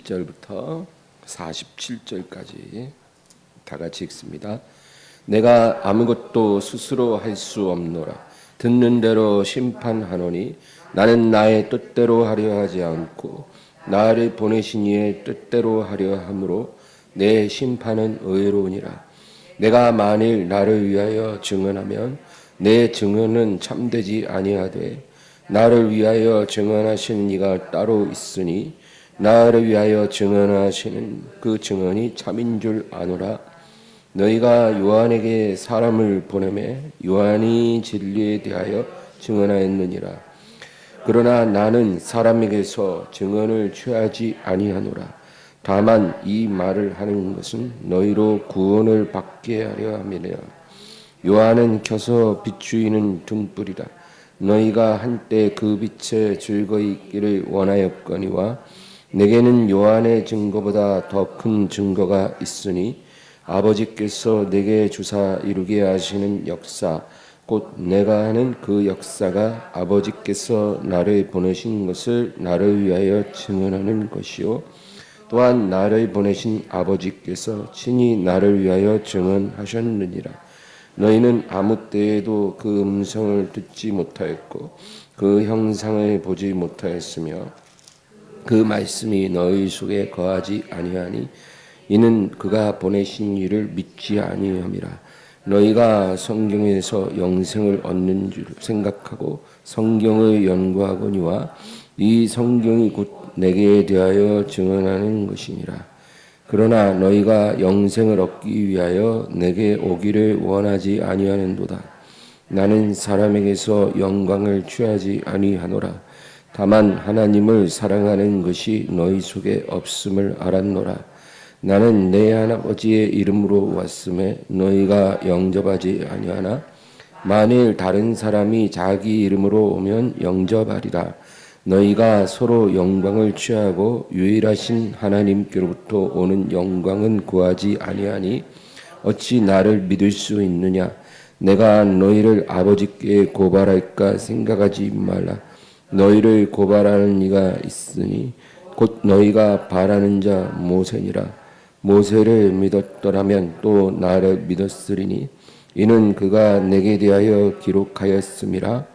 31절부터 47절까지 다 같이 읽습니다. 내가 아무것도 스스로 할 수 없노라. 듣는 대로 심판하노니 나는 나의 뜻대로 하려 하지 않고 나를 보내신 이의 뜻대로 하려 함으로 내 심판은 의로우니라. 내가 만일 나를 위하여 증언하면 내 증언은 참되지 아니하되 나를 위하여 증언하시는 이가 따로 있으니 나를 위하여 증언하시는 그 증언이 참인 줄 아노라. 너희가 요한에게 사람을 보내매 요한이 진리에 대하여 증언하였느니라. 그러나 나는 사람에게서 증언을 취하지 아니하노라. 다만 이 말을 하는 것은 너희로 구원을 받게 하려 함이라. 요한은 켜서 비추이는 등불이라. 너희가 한때 그 빛에 즐거이 있기를 원하였거니와 내게는 요한의 증거보다 더 큰 증거가 있으니 아버지께서 내게 주사 이루게 하시는 역사 곧 내가 하는 그 역사가 아버지께서 나를 보내신 것을 나를 위하여 증언하는 것이요 또한 나를 보내신 아버지께서 친히 나를 위하여 증언하셨느니라. 너희는 아무 때에도 그 음성을 듣지 못하였고 그 형상을 보지 못하였으며 그 말씀이 너희 속에 거하지 아니하니 이는 그가 보내신 이를 믿지 아니함이라. 너희가 성경에서 영생을 얻는 줄 생각하고 성경을 연구하거니와 이 성경이 곧 내게 대하여 증언하는 것이니라. 그러나 너희가 영생을 얻기 위하여 내게 오기를 원하지 아니하는도다. 나는 사람에게서 영광을 취하지 아니하노라. 다만 하나님을 사랑하는 것이 너희 속에 없음을 알았노라. 나는 내 아버지의 이름으로 왔음에 너희가 영접하지 아니하나 만일 다른 사람이 자기 이름으로 오면 영접하리라. 너희가 서로 영광을 취하고 유일하신 하나님께로부터 오는 영광은 구하지 아니하니 어찌 나를 믿을 수 있느냐. 내가 너희를 아버지께 고발할까 생각하지 말라. 너희를 고발하는 이가 있으니 곧 너희가 바라는 자 모세니라. 모세를 믿었더라면 또 나를 믿었으리니 이는 그가 내게 대하여 기록하였음이라.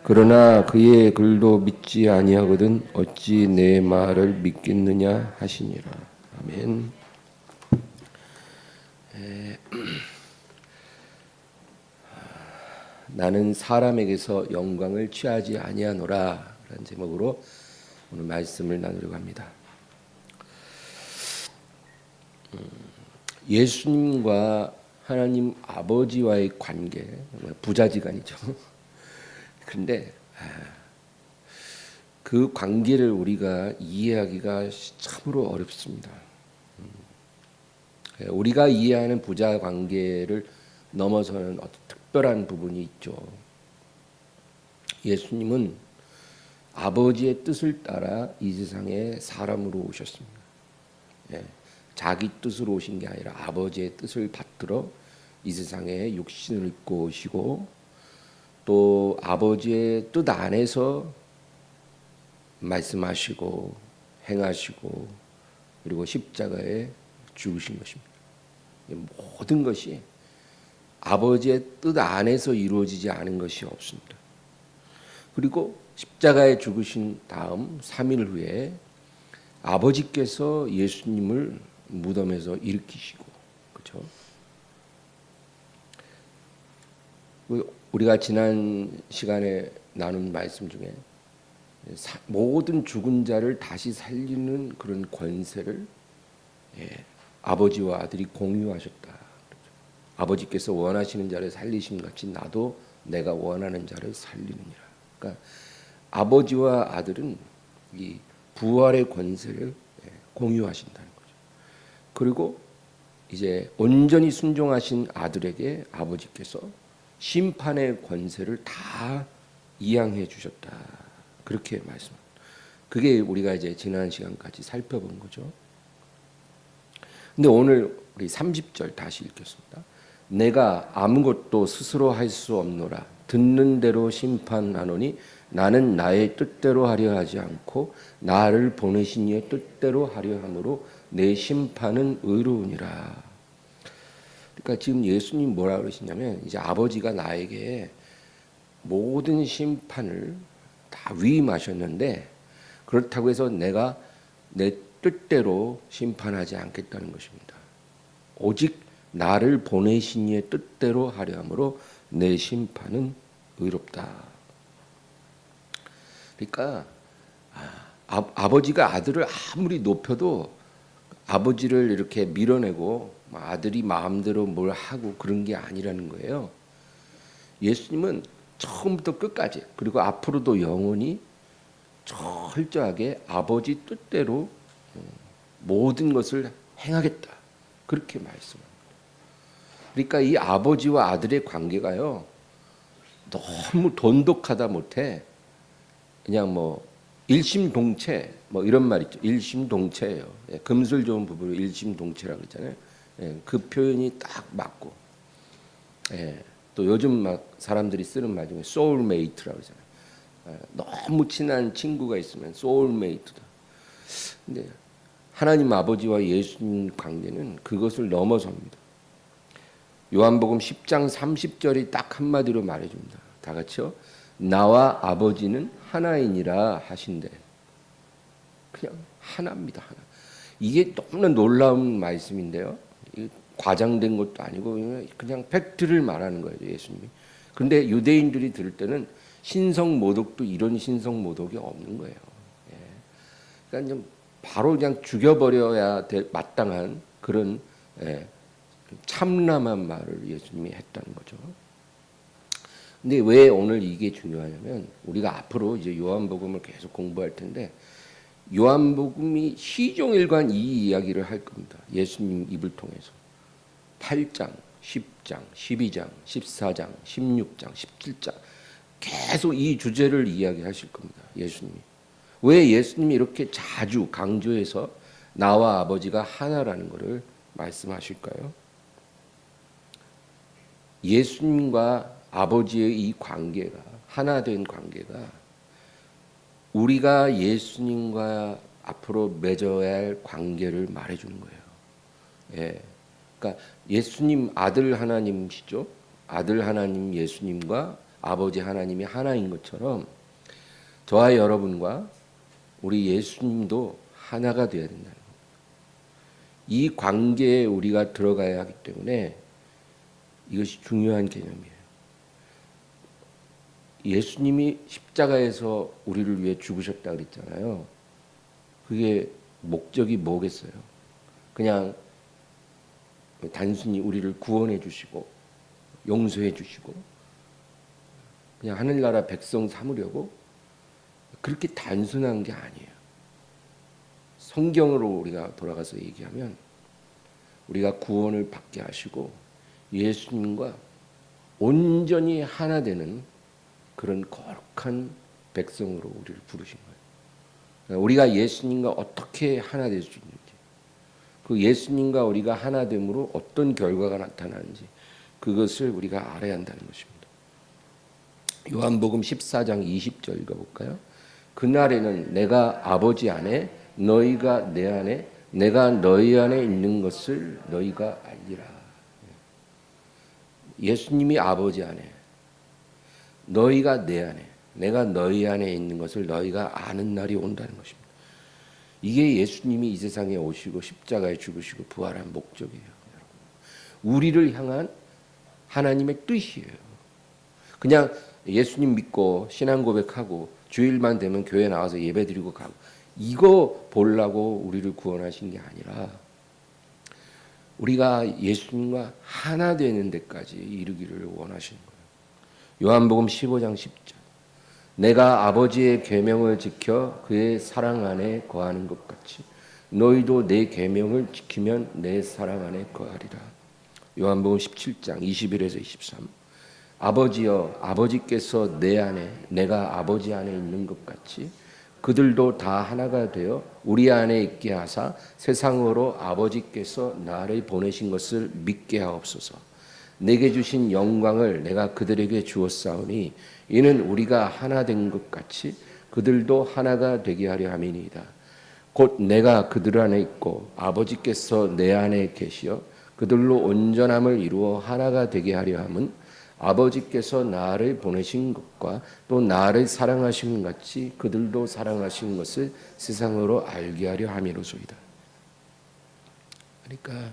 그러나 그의 글도 믿지 아니하거든 어찌 내 말을 믿겠느냐 하시니라. 아멘. 나는 사람에게서 영광을 취하지 아니하노라 라는 제목으로 오늘 말씀을 나누려고 합니다. 예수님과 하나님 아버지와의 관계, 부자지간이죠. 그런데 그 관계를 우리가 이해하기가 참으로 어렵습니다. 우리가 이해하는 부자 관계를 넘어서는 어떤 특별한 부분이 있죠. 예수님은 아버지의 뜻을 따라 이 세상에 사람으로 오셨습니다. 자기 뜻으로 오신 게 아니라 아버지의 뜻을 받들어 이 세상에 육신을 입고 오시고 또 아버지의 뜻 안에서 말씀하시고 행하시고 그리고 십자가에 죽으신 것입니다. 모든 것이 아버지의 뜻 안에서 이루어지지 않은 것이 없습니다. 그리고 십자가에 죽으신 다음 3일 후에 아버지께서 예수님을 무덤에서 일으키시고, 그렇죠? 우리가 지난 시간에 나눈 말씀 중에 모든 죽은 자를 다시 살리는 그런 권세를 아버지와 아들이 공유하셨다. 그렇죠? 아버지께서 원하시는 자를 살리심 같이 나도 내가 원하는 자를 살리느니라. 그러니까 아버지와 아들은 이 부활의 권세를 공유하신다는 거죠. 그리고 이제 온전히 순종하신 아들에게 아버지께서 심판의 권세를 다 이양해 주셨다. 그렇게 말씀합니다. 그게 우리가 이제 지난 시간까지 살펴본 거죠. 근데 오늘 우리 30절 다시 읽겠습니다. 내가 아무것도 스스로 할 수 없노라. 듣는 대로 심판하노니 나는 나의 뜻대로 하려 하지 않고 나를 보내신 이의 뜻대로 하려 함으로 내 심판은 의로우니라. 그러니까 지금 예수님 뭐라 그러시냐면 이제 아버지가 나에게 모든 심판을 다 위임하셨는데 그렇다고 해서 내가 내 뜻대로 심판하지 않겠다는 것입니다. 오직 나를 보내신 이의 뜻대로 하려 함으로 내 심판은 의롭다. 그러니까 아버지가 아들을 아무리 높여도 아버지를 이렇게 밀어내고 아들이 마음대로 뭘 하고 그런 게 아니라는 거예요. 예수님은 처음부터 끝까지 그리고 앞으로도 영원히 철저하게 아버지 뜻대로 모든 것을 행하겠다. 그렇게 말씀합니다. 그러니까 이 아버지와 아들의 관계가요. 너무 돈독하다 못해 그냥 뭐 일심동체 뭐 이런 말 있죠. 일심동체예요. 예, 금술 좋은 부부를 일심동체라고 그러잖아요. 예, 그 표현이 딱 맞고. 예, 또 요즘 막 사람들이 쓰는 말 중에 소울메이트라고 그러잖아요. 예, 너무 친한 친구가 있으면 소울메이트다. 근데 하나님 아버지와 예수님 관계는 그것을 넘어섭니다. 요한복음 10장 30절이 딱 한마디로 말해줍니다. 다 같이요. 나와 아버지는 하나이니라 하신대. 그냥 하나입니다. 하나. 이게 너무나 놀라운 말씀인데요. 과장된 것도 아니고 그냥 팩트를 말하는 거예요. 예수님이. 그런데 유대인들이 들을 때는 신성모독도 이런 신성모독이 없는 거예요. 예. 그러니까 바로 그냥 죽여버려야 될 마땅한 그런 참람한 말을 예수님이 했다는 거죠. 근데 왜 오늘 이게 중요하냐면 우리가 앞으로 이제 요한복음을 계속 공부할 텐데 요한복음이 시종일관 이 이야기를 할 겁니다. 예수님 입을 통해서 8장, 10장, 12장, 14장, 16장, 17장 계속 이 주제를 이야기하실 겁니다. 예수님이. 왜 예수님이 이렇게 자주 강조해서 나와 아버지가 하나라는 것을 말씀하실까요? 예수님과 아버지의 이 관계가 하나된 관계가 우리가 예수님과 앞으로 맺어야 할 관계를 말해주는 거예요. 예, 그러니까 예수님 아들 하나님이시죠. 아들 하나님 예수님과 아버지 하나님이 하나인 것처럼 저와 여러분과 우리 예수님도 하나가 되어야 된다는 겁니다. 이 관계에 우리가 들어가야 하기 때문에 이것이 중요한 개념이에요. 예수님이 십자가에서 우리를 위해 죽으셨다 그랬잖아요. 그게 목적이 뭐겠어요? 그냥 단순히 우리를 구원해 주시고 용서해 주시고 그냥 하늘나라 백성 삼으려고 그렇게 단순한 게 아니에요. 성경으로 우리가 돌아가서 얘기하면 우리가 구원을 받게 하시고 예수님과 온전히 하나 되는 그런 거룩한 백성으로 우리를 부르신 거예요. 우리가 예수님과 어떻게 하나 될 수 있는지, 그 예수님과 우리가 하나됨으로 어떤 결과가 나타나는지 그것을 우리가 알아야 한다는 것입니다. 요한복음 14장 20절 읽어볼까요? 그날에는 내가 아버지 안에 너희가 내 안에 내가 너희 안에 있는 것을 너희가 알리라. 예수님이 아버지 안에 너희가 내 안에 내가 너희 안에 있는 것을 너희가 아는 날이 온다는 것입니다. 이게 예수님이 이 세상에 오시고 십자가에 죽으시고 부활한 목적이에요. 우리를 향한 하나님의 뜻이에요. 그냥 예수님 믿고 신앙 고백하고 주일만 되면 교회 나와서 예배드리고 가고 이거 보려고 우리를 구원하신 게 아니라 우리가 예수님과 하나 되는 데까지 이르기를 원하시는 거예요. 요한복음 15장 10절 내가 아버지의 계명을 지켜 그의 사랑 안에 거하는 것 같이 너희도 내 계명을 지키면 내 사랑 안에 거하리라. 요한복음 17장 21에서 23 아버지여 아버지께서 내 안에 내가 아버지 안에 있는 것 같이 그들도 다 하나가 되어 우리 안에 있게 하사 세상으로 아버지께서 나를 보내신 것을 믿게 하옵소서. 내게 주신 영광을 내가 그들에게 주었사오니 이는 우리가 하나 된 것 같이 그들도 하나가 되게 하려 함이니이다. 곧 내가 그들 안에 있고 아버지께서 내 안에 계시어 그들로 온전함을 이루어 하나가 되게 하려 함은 아버지께서 나를 보내신 것과 또 나를 사랑하신 것 같이 그들도 사랑하신 것을 세상으로 알게 하려 함이로소이다. 그러니까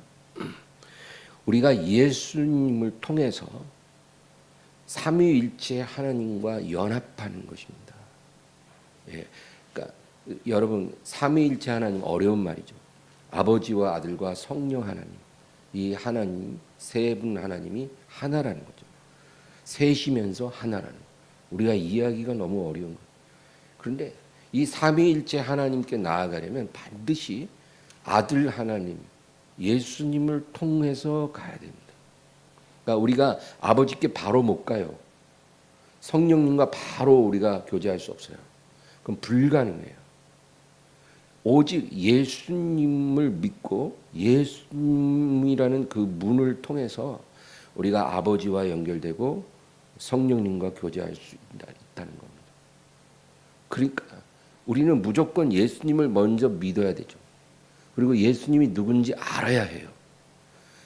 우리가 예수님을 통해서 삼위일체 하나님과 연합하는 것입니다. 예, 그러니까 여러분 삼위일체 하나님 어려운 말이죠. 아버지와 아들과 성령 하나님, 이 하나님 세 분 하나님이 하나라는 거죠. 셋이면서 하나라는 거. 우리가 이해하기가 너무 어려운 거예요. 그런데 이 삼위일체 하나님께 나아가려면 반드시 아들 하나님, 예수님을 통해서 가야 됩니다. 그러니까 우리가 아버지께 바로 못 가요. 성령님과 바로 우리가 교제할 수 없어요. 그럼 불가능해요. 오직 예수님을 믿고 예수님이라는 그 문을 통해서 우리가 아버지와 연결되고 성령님과 교제할 수 있다는 겁니다. 그러니까 우리는 무조건 예수님을 먼저 믿어야 되죠. 그리고 예수님이 누군지 알아야 해요.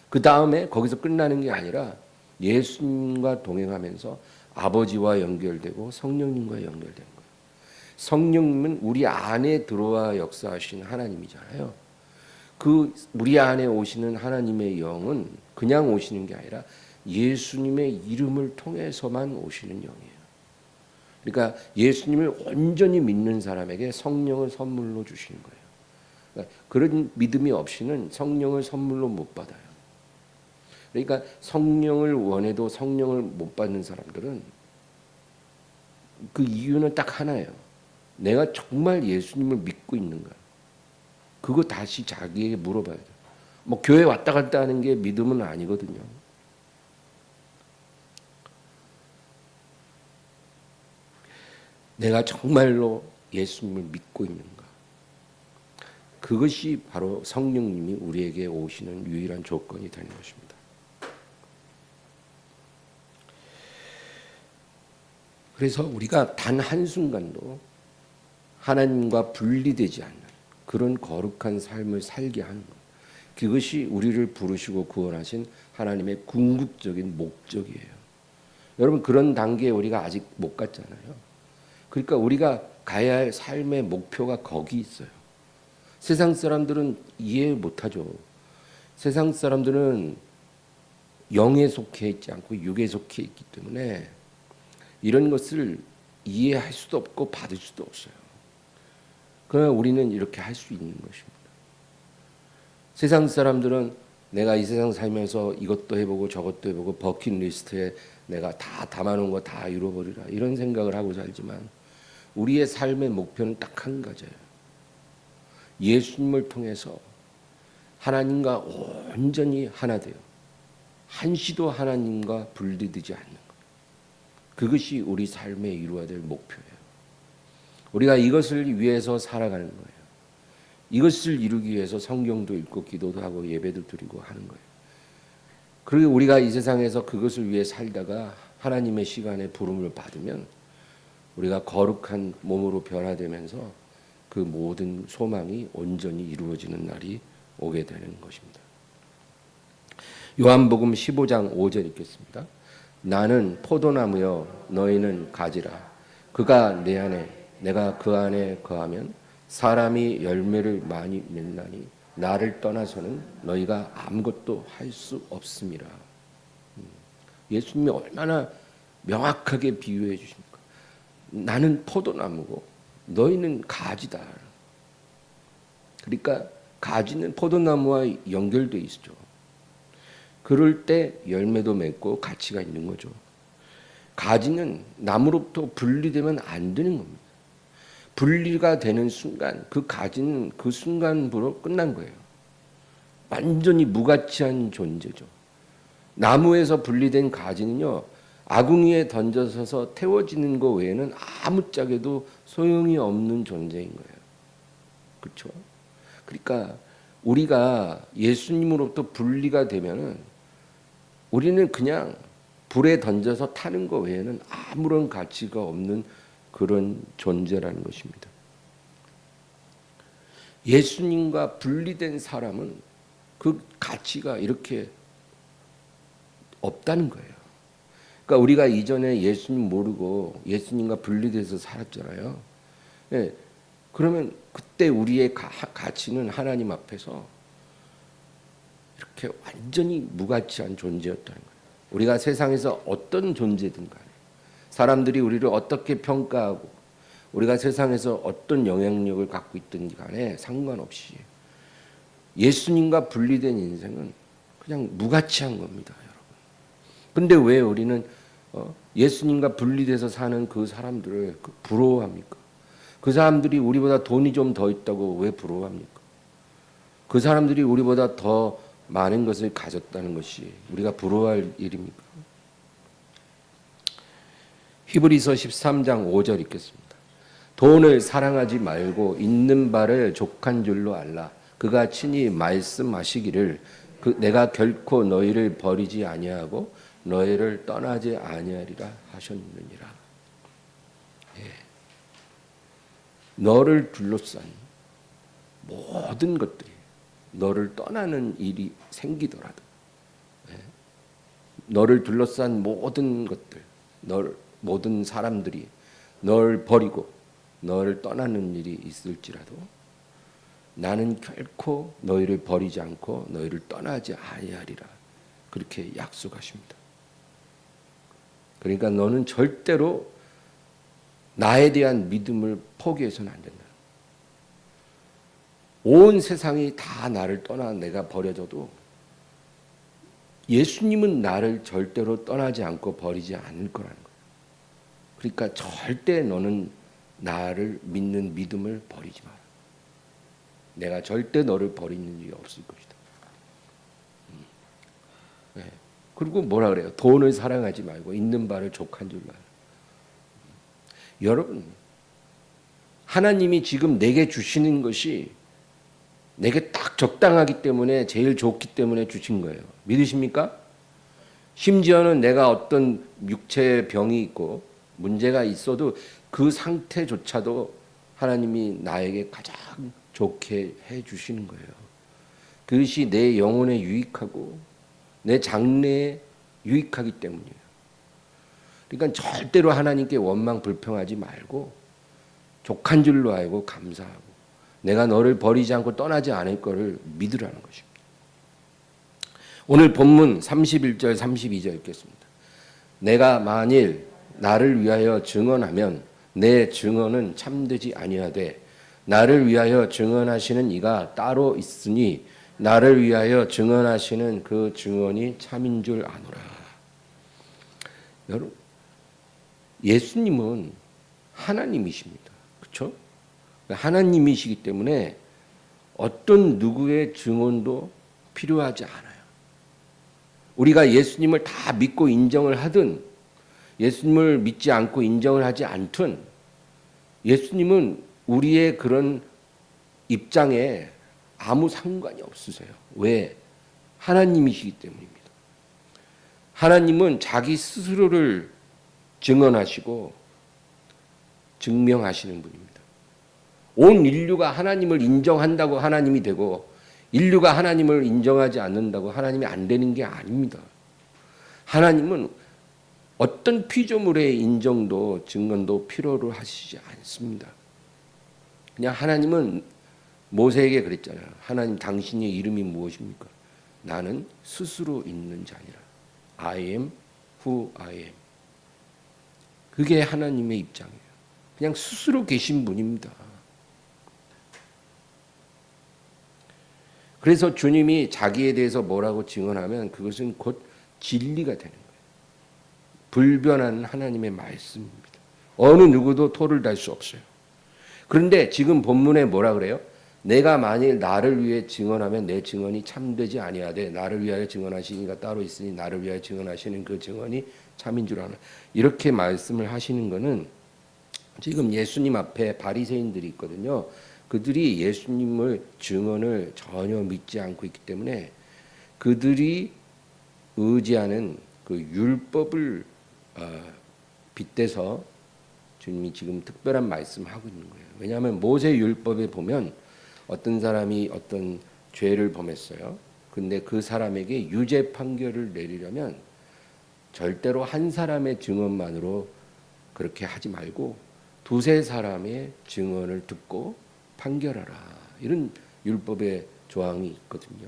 그 다음에 거기서 끝나는 게 아니라 예수님과 동행하면서 아버지와 연결되고 성령님과 연결되는 거예요. 성령님은 우리 안에 들어와 역사하신 하나님이잖아요. 그 우리 안에 오시는 하나님의 영은 그냥 오시는 게 아니라 예수님의 이름을 통해서만 오시는 영이에요. 그러니까 예수님을 온전히 믿는 사람에게 성령을 선물로 주시는 거예요. 그러니까 그런 믿음이 없이는 성령을 선물로 못 받아요. 그러니까 성령을 원해도 성령을 못 받는 사람들은 그 이유는 딱 하나예요. 내가 정말 예수님을 믿고 있는가? 그거 다시 자기에게 물어봐야 돼요. 뭐 교회 왔다 갔다 하는 게 믿음은 아니거든요. 내가 정말로 예수님을 믿고 있는가? 그것이 바로 성령님이 우리에게 오시는 유일한 조건이 되는 것입니다. 그래서 우리가 단 한순간도 하나님과 분리되지 않는 그런 거룩한 삶을 살게 하는 것. 그것이 우리를 부르시고 구원하신 하나님의 궁극적인 목적이에요. 여러분 그런 단계에 우리가 아직 못 갔잖아요. 그러니까 우리가 가야 할 삶의 목표가 거기 있어요. 세상 사람들은 이해 못하죠. 세상 사람들은 영에 속해 있지 않고 육에 속해 있기 때문에 이런 것을 이해할 수도 없고 받을 수도 없어요. 그러나 우리는 이렇게 할 수 있는 것입니다. 세상 사람들은 내가 이 세상 살면서 이것도 해보고 저것도 해보고 버킷리스트에 내가 다 담아놓은 거 다 이루어버리라 이런 생각을 하고 살지만 우리의 삶의 목표는 딱 한 가지예요. 예수님을 통해서 하나님과 온전히 하나 되어 한시도 하나님과 분리되지 않는 것. 그것이 우리 삶에 이루어야 될 목표예요. 우리가 이것을 위해서 살아가는 거예요. 이것을 이루기 위해서 성경도 읽고 기도도 하고 예배도 드리고 하는 거예요. 그리고 우리가 이 세상에서 그것을 위해 살다가 하나님의 시간에 부름을 받으면 우리가 거룩한 몸으로 변화되면서 그 모든 소망이 온전히 이루어지는 날이 오게 되는 것입니다. 요한복음 15장 5절 읽겠습니다. 나는 포도나무여 너희는 가지라. 그가 내 안에 내가 그 안에 거하면 사람이 열매를 많이 맺나니 나를 떠나서는 너희가 아무것도 할 수 없음이라. 예수님이 얼마나 명확하게 비유해 주십니까? 나는 포도나무고 너희는 가지다. 그러니까 가지는 포도나무와 연결되어 있죠. 그럴 때 열매도 맺고 가치가 있는 거죠. 가지는 나무로부터 분리되면 안 되는 겁니다. 분리가 되는 순간 그 가지는 그 순간부로 끝난 거예요. 완전히 무가치한 존재죠. 나무에서 분리된 가지는요. 아궁이에 던져서 태워지는 것 외에는 아무짝에도 소용이 없는 존재인 거예요. 그렇죠? 그러니까 우리가 예수님으로부터 분리가 되면은 우리는 그냥 불에 던져서 타는 것 외에는 아무런 가치가 없는 그런 존재라는 것입니다. 예수님과 분리된 사람은 그 가치가 이렇게 없다는 거예요. 그러니까 우리가 이전에 예수님 모르고 예수님과 분리돼서 살았잖아요. 예, 그러면 그때 우리의 가치는 하나님 앞에서 이렇게 완전히 무가치한 존재였다는 거예요. 우리가 세상에서 어떤 존재든 간에 사람들이 우리를 어떻게 평가하고 우리가 세상에서 어떤 영향력을 갖고 있든지 간에 상관없이 예수님과 분리된 인생은 그냥 무가치한 겁니다, 여러분. 근데 왜 우리는 예수님과 분리돼서 사는 그 사람들을 부러워합니까? 그 사람들이 우리보다 돈이 좀 더 있다고 왜 부러워합니까? 그 사람들이 우리보다 더 많은 것을 가졌다는 것이 우리가 부러워할 일입니까? 히브리서 13장 5절 읽겠습니다. 돈을 사랑하지 말고 있는 바를 족한 줄로 알라. 그가 친히 말씀하시기를 내가 결코 너희를 버리지 아니하고 너희를 떠나지 아니하리라 하셨느니라. 예. 너를 둘러싼 모든 것들이 너를 떠나는 일이 생기더라도, 예. 너를 둘러싼 모든 것들, 모든 사람들이 널 버리고 너를 떠나는 일이 있을지라도 나는 결코 너희를 버리지 않고 너희를 떠나지 아니하리라. 그렇게 약속하십니다. 그러니까 너는 절대로 나에 대한 믿음을 포기해서는 안 된다. 온 세상이 다 나를 떠나 내가 버려져도 예수님은 나를 절대로 떠나지 않고 버리지 않을 거라는 거예요. 그러니까 절대 너는 나를 믿는 믿음을 버리지 마라. 내가 절대 너를 버리는 일이 없을 것이다. 네. 그리고 뭐라 그래요? 돈을 사랑하지 말고 있는 바를 족한 줄로 알아. 여러분, 하나님이 지금 내게 주시는 것이 내게 딱 적당하기 때문에 제일 좋기 때문에 주신 거예요. 믿으십니까? 심지어는 내가 어떤 육체의 병이 있고 문제가 있어도 그 상태조차도 하나님이 나에게 가장 좋게 해 주시는 거예요. 그것이 내 영혼에 유익하고 내 장래에 유익하기 때문이에요. 그러니까 절대로 하나님께 원망 불평하지 말고 족한 줄로 알고 감사하고 내가 너를 버리지 않고 떠나지 않을 것을 믿으라는 것입니다. 오늘 본문 31절 32절 읽겠습니다. 내가 만일 나를 위하여 증언하면 내 증언은 참되지 아니하되 나를 위하여 증언하시는 이가 따로 있으니 나를 위하여 증언하시는 그 증언이 참인 줄 아노라. 여러분, 예수님은 하나님이십니다. 그렇죠? 하나님이시기 때문에 어떤 누구의 증언도 필요하지 않아요. 우리가 예수님을 다 믿고 인정을 하든 예수님을 믿지 않고 인정을 하지 않든 예수님은 우리의 그런 입장에 아무 상관이 없으세요. 왜? 하나님이시기 때문입니다. 하나님은 자기 스스로를 증언하시고 증명하시는 분입니다. 온 인류가 하나님을 인정한다고 하나님이 되고 인류가 하나님을 인정하지 않는다고 하나님이 안 되는 게 아닙니다. 하나님은 어떤 피조물의 인정도 증언도 필요로 하시지 않습니다. 그냥 하나님은 모세에게 그랬잖아요. 하나님 당신의 이름이 무엇입니까? 나는 스스로 있는 자니라. I am who I am. 그게 하나님의 입장이에요. 그냥 스스로 계신 분입니다. 그래서 주님이 자기에 대해서 뭐라고 증언하면 그것은 곧 진리가 되는 거예요. 불변한 하나님의 말씀입니다. 어느 누구도 토를 달 수 없어요. 그런데 지금 본문에 뭐라 그래요? 내가 만일 나를 위해 증언하면 내 증언이 참되지 아니하되 나를 위하여 증언하시는 이가 따로 있으니 나를 위하여 증언하시는 그 증언이 참인 줄 아나. 이렇게 말씀을 하시는 것은 지금 예수님 앞에 바리새인들이 있거든요. 그들이 예수님을 증언을 전혀 믿지 않고 있기 때문에 그들이 의지하는 그 율법을 빗대서 주님이 지금 특별한 말씀하고 있는 거예요. 왜냐하면 모세 율법에 보면 어떤 사람이 어떤 죄를 범했어요. 근데 그 사람에게 유죄 판결을 내리려면 절대로 한 사람의 증언만으로 그렇게 하지 말고 두세 사람의 증언을 듣고 판결하라. 이런 율법의 조항이 있거든요.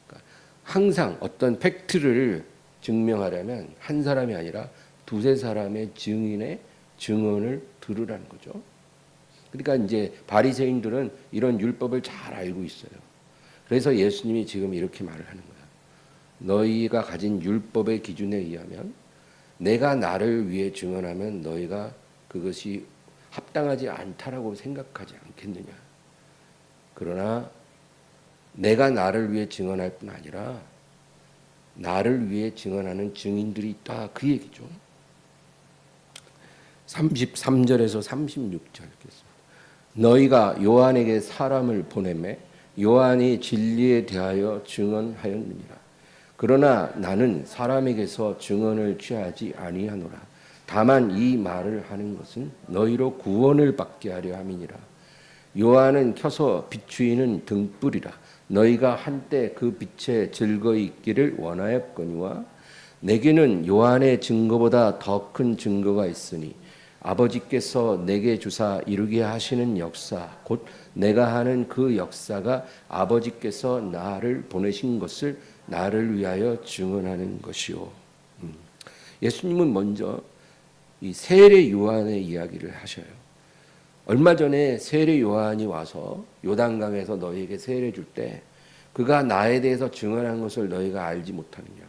그러니까 항상 어떤 팩트를 증명하려면 한 사람이 아니라 두세 사람의 증인의 증언을 들으라는 거죠. 그러니까 이제 바리새인들은 이런 율법을 잘 알고 있어요. 그래서 예수님이 지금 이렇게 말을 하는 거야. 너희가 가진 율법의 기준에 의하면 내가 나를 위해 증언하면 너희가 그것이 합당하지 않다라고 생각하지 않겠느냐. 그러나 내가 나를 위해 증언할 뿐 아니라 나를 위해 증언하는 증인들이 있다. 그 얘기죠. 33절에서 36절 읽겠습니다. 너희가 요한에게 사람을 보내매 요한이 진리에 대하여 증언하였느니라. 그러나 나는 사람에게서 증언을 취하지 아니하노라. 다만 이 말을 하는 것은 너희로 구원을 받게 하려 함이니라. 요한은 켜서 비추이는 등불이라. 너희가 한때 그 빛에 즐거이 있기를 원하였거니와 내게는 요한의 증거보다 더 큰 증거가 있으니 아버지께서 내게 주사 이루게 하시는 역사 곧 내가 하는 그 역사가 아버지께서 나를 보내신 것을 나를 위하여 증언하는 것이요. 예수님은 먼저 이 세례 요한의 이야기를 하셔요. 얼마 전에 세례 요한이 와서 요단강에서 너희에게 세례 줄 때 그가 나에 대해서 증언한 것을 너희가 알지 못하느냐.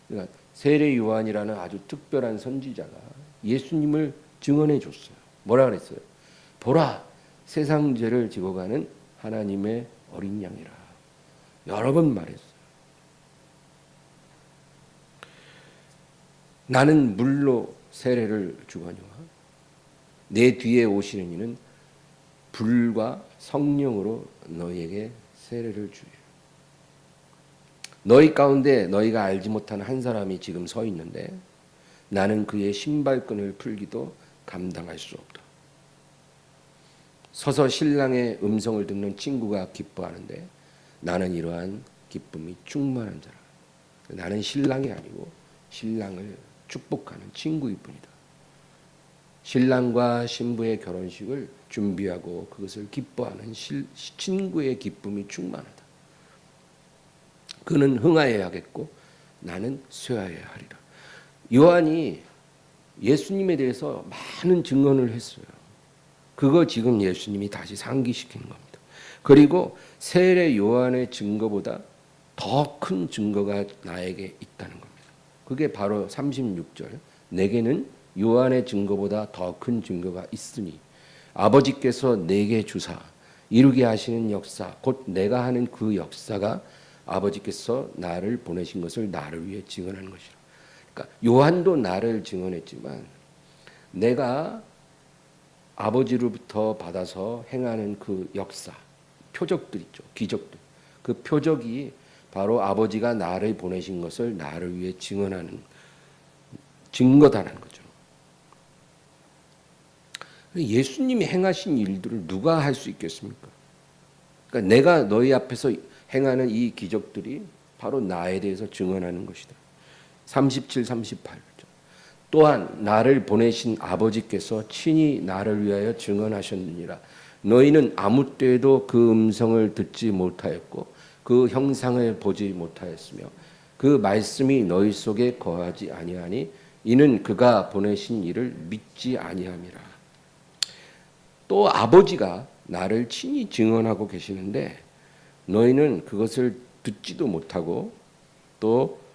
그러니까 세례 요한이라는 아주 특별한 선지자가 예수님을 증언해 줬어요. 뭐라 그랬어요? 보라, 세상 죄를 지고 가는 하나님의 어린 양이라. 여러 번 말했어요. 나는 물로 세례를 주거니와 내 뒤에 오시는 이는 불과 성령으로 너희에게 세례를 주리라. 너희 가운데 너희가 알지 못하는 한 사람이 지금 서 있는데 나는 그의 신발끈을 풀기도 감당할 수 없다. 서서 신랑의 음성을 듣는 친구가 기뻐하는데 나는 이러한 기쁨이 충만한 자라. 나는 신랑이 아니고 신랑을 축복하는 친구일 뿐이다. 신랑과 신부의 결혼식을 준비하고 그것을 기뻐하는 친구의 기쁨이 충만하다. 그는 흥하여야겠고 나는 쇠하여야 하리라. 요한이 예수님에 대해서 많은 증언을 했어요. 그거 지금 예수님이 다시 상기시키는 겁니다. 그리고 세례 요한의 증거보다 더 큰 증거가 나에게 있다는 겁니다. 그게 바로 36절. 내게는 요한의 증거보다 더 큰 증거가 있으니 아버지께서 내게 주사 이루게 하시는 역사 곧 내가 하는 그 역사가 아버지께서 나를 보내신 것을 나를 위해 증언하는 것이라. 그러니까 요한도 나를 증언했지만 내가 아버지로부터 받아서 행하는 그 역사, 표적들 있죠. 기적들. 그 표적이 바로 아버지가 나를 보내신 것을 나를 위해 증언하는 증거다라는 거죠. 예수님이 행하신 일들을 누가 할 수 있겠습니까? 그러니까 내가 너희 앞에서 행하는 이 기적들이 바로 나에 대해서 증언하는 것이다. 37, 38. 또한 나를 보내신 아버지께서 친히 나를 위하여 증언하셨느니라. 너희는 아무 때에도 그 음성을 듣지 못하였고 그 형상을 보지 못하였으며 그 말씀이 너희 속에 거하지 아니하니 이는 그가 보내신 이를 믿지 아니함이라. 또 아버지가 나를 친히 증언하고 계시는데 너희는 그것을 듣지도 못하고 또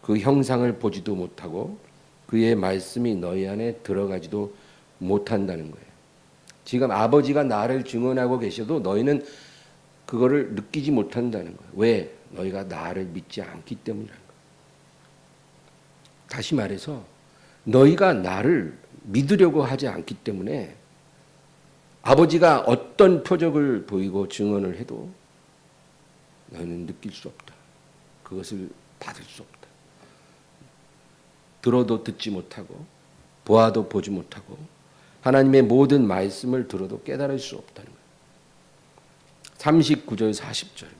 그 형상을 보지도 못하고 그의 말씀이 너희 안에 들어가지도 못한다는 거예요. 지금 아버지가 나를 증언하고 계셔도 너희는 그거를 느끼지 못한다는 거예요. 왜? 너희가 나를 믿지 않기 때문이라는 거예요. 다시 말해서 너희가 나를 믿으려고 하지 않기 때문에 아버지가 어떤 표적을 보이고 증언을 해도 너희는 느낄 수 없다. 그것을 받을 수 없다. 들어도 듣지 못하고 보아도 보지 못하고 하나님의 모든 말씀을 들어도 깨달을 수 없다는 거예요. 39절 40절입니다.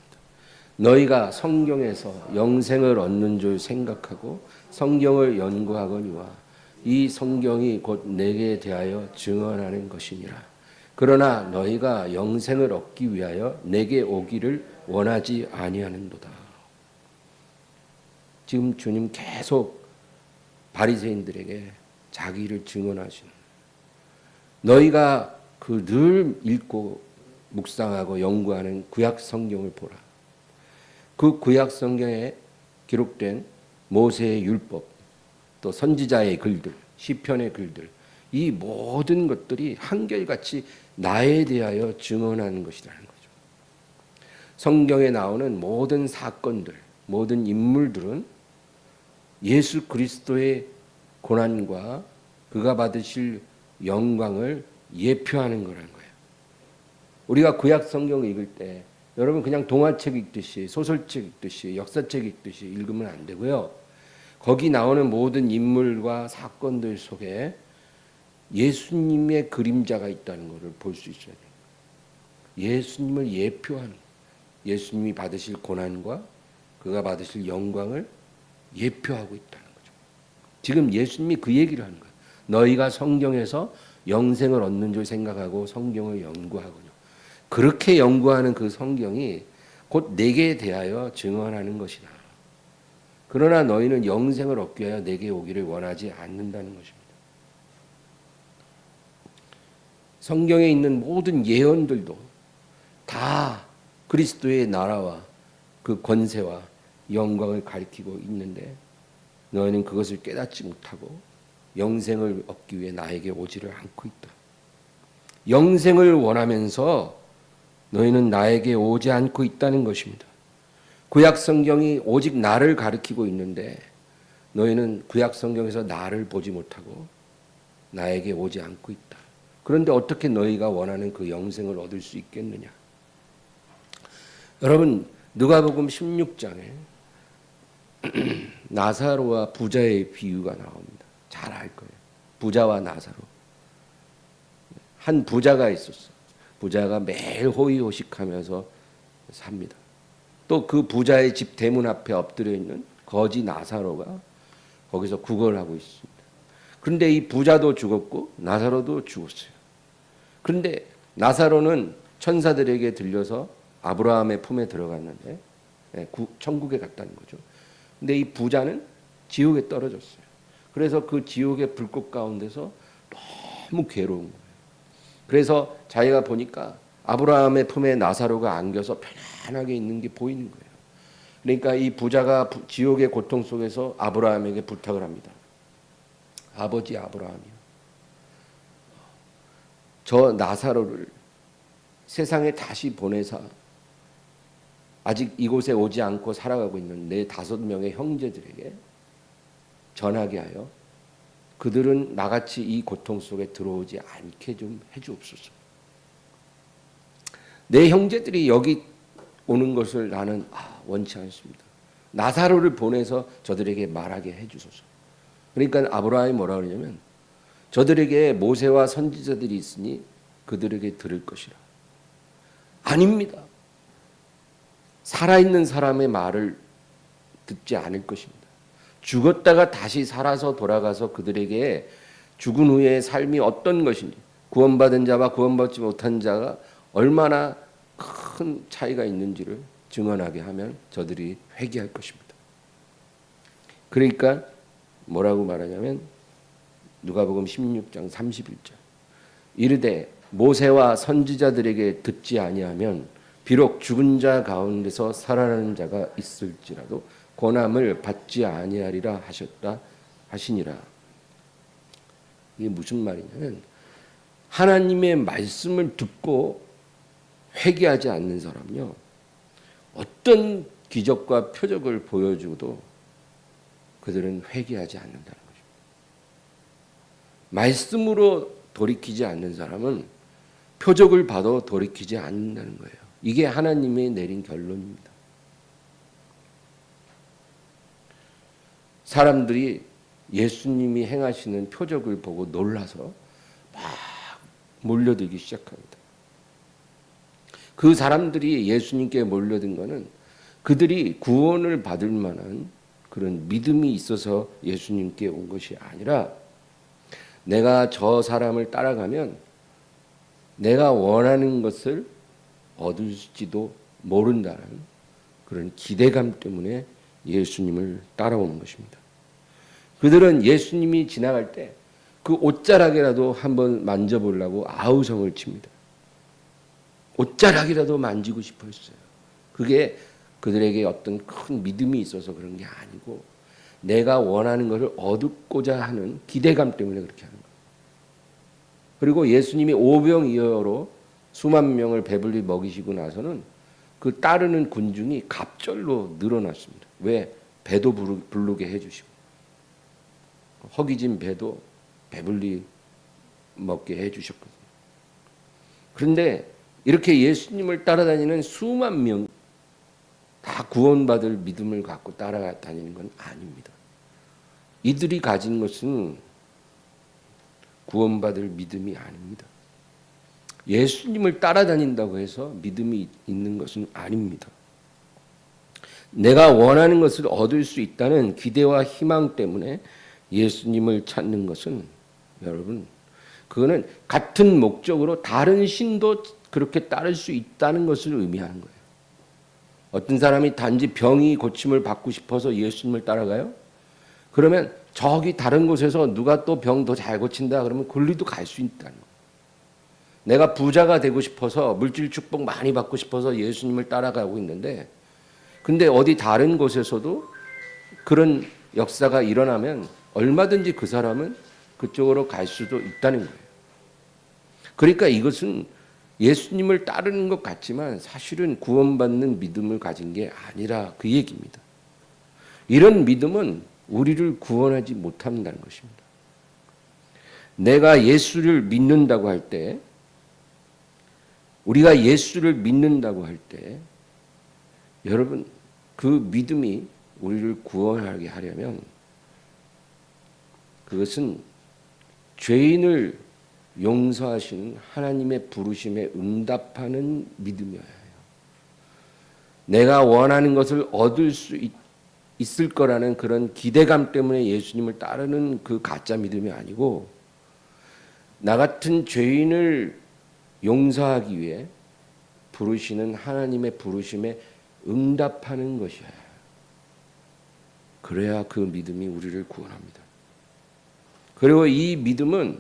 너희가 성경에서 영생을 얻는 줄 생각하고 성경을 연구하거니와 이 성경이 곧 내게 대하여 증언하는 것이니라. 그러나 너희가 영생을 얻기 위하여 내게 오기를 원하지 아니하는도다. 지금 주님 계속 바리새인들에게 자기를 증언하시는, 너희가 그 늘 읽고 묵상하고 연구하는 구약 성경을 보라. 그 구약 성경에 기록된 모세의 율법, 또 선지자의 글들, 시편의 글들, 이 모든 것들이 한결같이 나에 대하여 증언하는 것이라는 거죠. 성경에 나오는 모든 사건들, 모든 인물들은 예수 그리스도의 고난과 그가 받으실 영광을 예표하는 거라는 거예요. 우리가 구약 성경을 읽을 때 여러분 그냥 동화책 읽듯이, 소설책 읽듯이, 역사책 읽듯이 읽으면 안 되고요. 거기 나오는 모든 인물과 사건들 속에 예수님의 그림자가 있다는 것을 볼 수 있어야 돼요. 예수님을 예표하는, 예수님이 받으실 고난과 그가 받으실 영광을 예표하고 있다는 거죠. 지금 예수님이 그 얘기를 하는 거예요. 너희가 성경에서 영생을 얻는 줄 생각하고 성경을 연구하거든요. 그렇게 연구하는 그 성경이 곧 내게 대하여 증언하는 것이다. 그러나 너희는 영생을 얻기 위하여 내게 오기를 원하지 않는다는 것입니다. 성경에 있는 모든 예언들도 다 그리스도의 나라와 그 권세와 영광을 가리키고 있는데 너희는 그것을 깨닫지 못하고 영생을 얻기 위해 나에게 오지를 않고 있다. 영생을 원하면서 너희는 나에게 오지 않고 있다는 것입니다. 구약 성경이 오직 나를 가리키고 있는데 너희는 구약 성경에서 나를 보지 못하고 나에게 오지 않고 있다. 그런데 어떻게 너희가 원하는 그 영생을 얻을 수 있겠느냐? 여러분, 누가복음 16장에 나사로와 부자의 비유가 나옵니다. 잘 알 거예요. 부자와 나사로. 한 부자가 있었어. 부자가 매일 호의호식하면서 삽니다. 또 그 부자의 집 대문 앞에 엎드려 있는 거지 나사로가 거기서 구걸하고 있습니다. 그런데 이 부자도 죽었고 나사로도 죽었어요. 그런데 나사로는 천사들에게 들려서 아브라함의 품에 들어갔는데 천국에 갔다는 거죠. 근데 이 부자는 지옥에 떨어졌어요. 그래서 그 지옥의 불꽃 가운데서 너무 괴로운 거예요. 그래서 자기가 보니까 아브라함의 품에 나사로가 안겨서 편안하게 있는 게 보이는 거예요. 그러니까 이 부자가 지옥의 고통 속에서 아브라함에게 부탁을 합니다. 아버지 아브라함이요, 저 나사로를 세상에 다시 보내사 아직 이곳에 오지 않고 살아가고 있는 내 5명의 형제들에게 전하게 하여 그들은 나같이 이 고통 속에 들어오지 않게 좀 해주옵소서. 내 형제들이 여기 오는 것을 나는 원치 않습니다. 나사로를 보내서 저들에게 말하게 해주소서. 그러니까 아브라함이 뭐라 그러냐면 저들에게 모세와 선지자들이 있으니 그들에게 들을 것이라. 아닙니다. 살아있는 사람의 말을 듣지 않을 것입니다. 죽었다가 다시 살아서 돌아가서 그들에게 죽은 후의 삶이 어떤 것인지, 구원받은 자와 구원받지 못한 자가 얼마나 큰 차이가 있는지를 증언하게 하면 저들이 회개할 것입니다. 그러니까 뭐라고 말하냐면 누가복음 16장 31절 이르되 모세와 선지자들에게 듣지 아니하면 비록 죽은 자 가운데서 살아나는 자가 있을지라도 권함을 받지 아니하리라 하셨다 하시니라. 이게 무슨 말이냐면 하나님의 말씀을 듣고 회개하지 않는 사람은요, 어떤 기적과 표적을 보여주고도 그들은 회개하지 않는다는 거죠. 말씀으로 돌이키지 않는 사람은 표적을 봐도 돌이키지 않는다는 거예요. 이게 하나님이 내린 결론입니다. 사람들이 예수님이 행하시는 표적을 보고 놀라서 막 몰려들기 시작합니다. 그 사람들이 예수님께 몰려든 것은 그들이 구원을 받을 만한 그런 믿음이 있어서 예수님께 온 것이 아니라 내가 저 사람을 따라가면 내가 원하는 것을 얻을지도 모른다는 그런 기대감 때문에 예수님을 따라오는 것입니다. 그들은 예수님이 지나갈 때 그 옷자락이라도 한번 만져보려고 아우성을 칩니다. 옷자락이라도 만지고 싶어 했어요. 그게 그들에게 어떤 큰 믿음이 있어서 그런 게 아니고 내가 원하는 것을 얻고자 하는 기대감 때문에 그렇게 하는 거예요. 그리고 예수님이 오병이어로 수만 명을 배불리 먹이시고 나서는 그 따르는 군중이 갑절로 늘어났습니다. 왜? 배도 부르게 해주시고 허기진 배도 배불리 먹게 해주셨거든요. 그런데 이렇게 예수님을 따라다니는 수만 명 다 구원받을 믿음을 갖고 따라다니는 건 아닙니다. 이들이 가진 것은 구원받을 믿음이 아닙니다. 예수님을 따라다닌다고 해서 믿음이 있는 것은 아닙니다. 내가 원하는 것을 얻을 수 있다는 기대와 희망 때문에 예수님을 찾는 것은 여러분, 그거는 같은 목적으로 다른 신도 그렇게 따를 수 있다는 것을 의미하는 거예요. 어떤 사람이 단지 병이 고침을 받고 싶어서 예수님을 따라가요? 그러면 저기 다른 곳에서 누가 또 병 더 잘 고친다 그러면 거기도 갈 수 있다는 거예요. 내가 부자가 되고 싶어서 물질 축복 많이 받고 싶어서 예수님을 따라가고 있는데 근데 어디 다른 곳에서도 그런 역사가 일어나면 얼마든지 그 사람은 그쪽으로 갈 수도 있다는 거예요. 그러니까 이것은 예수님을 따르는 것 같지만 사실은 구원받는 믿음을 가진 게 아니라 그 얘기입니다. 이런 믿음은 우리를 구원하지 못한다는 것입니다. 내가 예수를 믿는다고 할 때, 우리가 예수를 믿는다고 할 때, 여러분 그 믿음이 우리를 구원하게 하려면 그것은 죄인을 용서하시는 하나님의 부르심에 응답하는 믿음이어야 해요. 내가 원하는 것을 얻을 수 있을 거라는 그런 기대감 때문에 예수님을 따르는 그 가짜 믿음이 아니고 나 같은 죄인을 용서하기 위해 부르시는 하나님의 부르심에 응답하는 것이야. 그래야 그 믿음이 우리를 구원합니다. 그리고 이 믿음은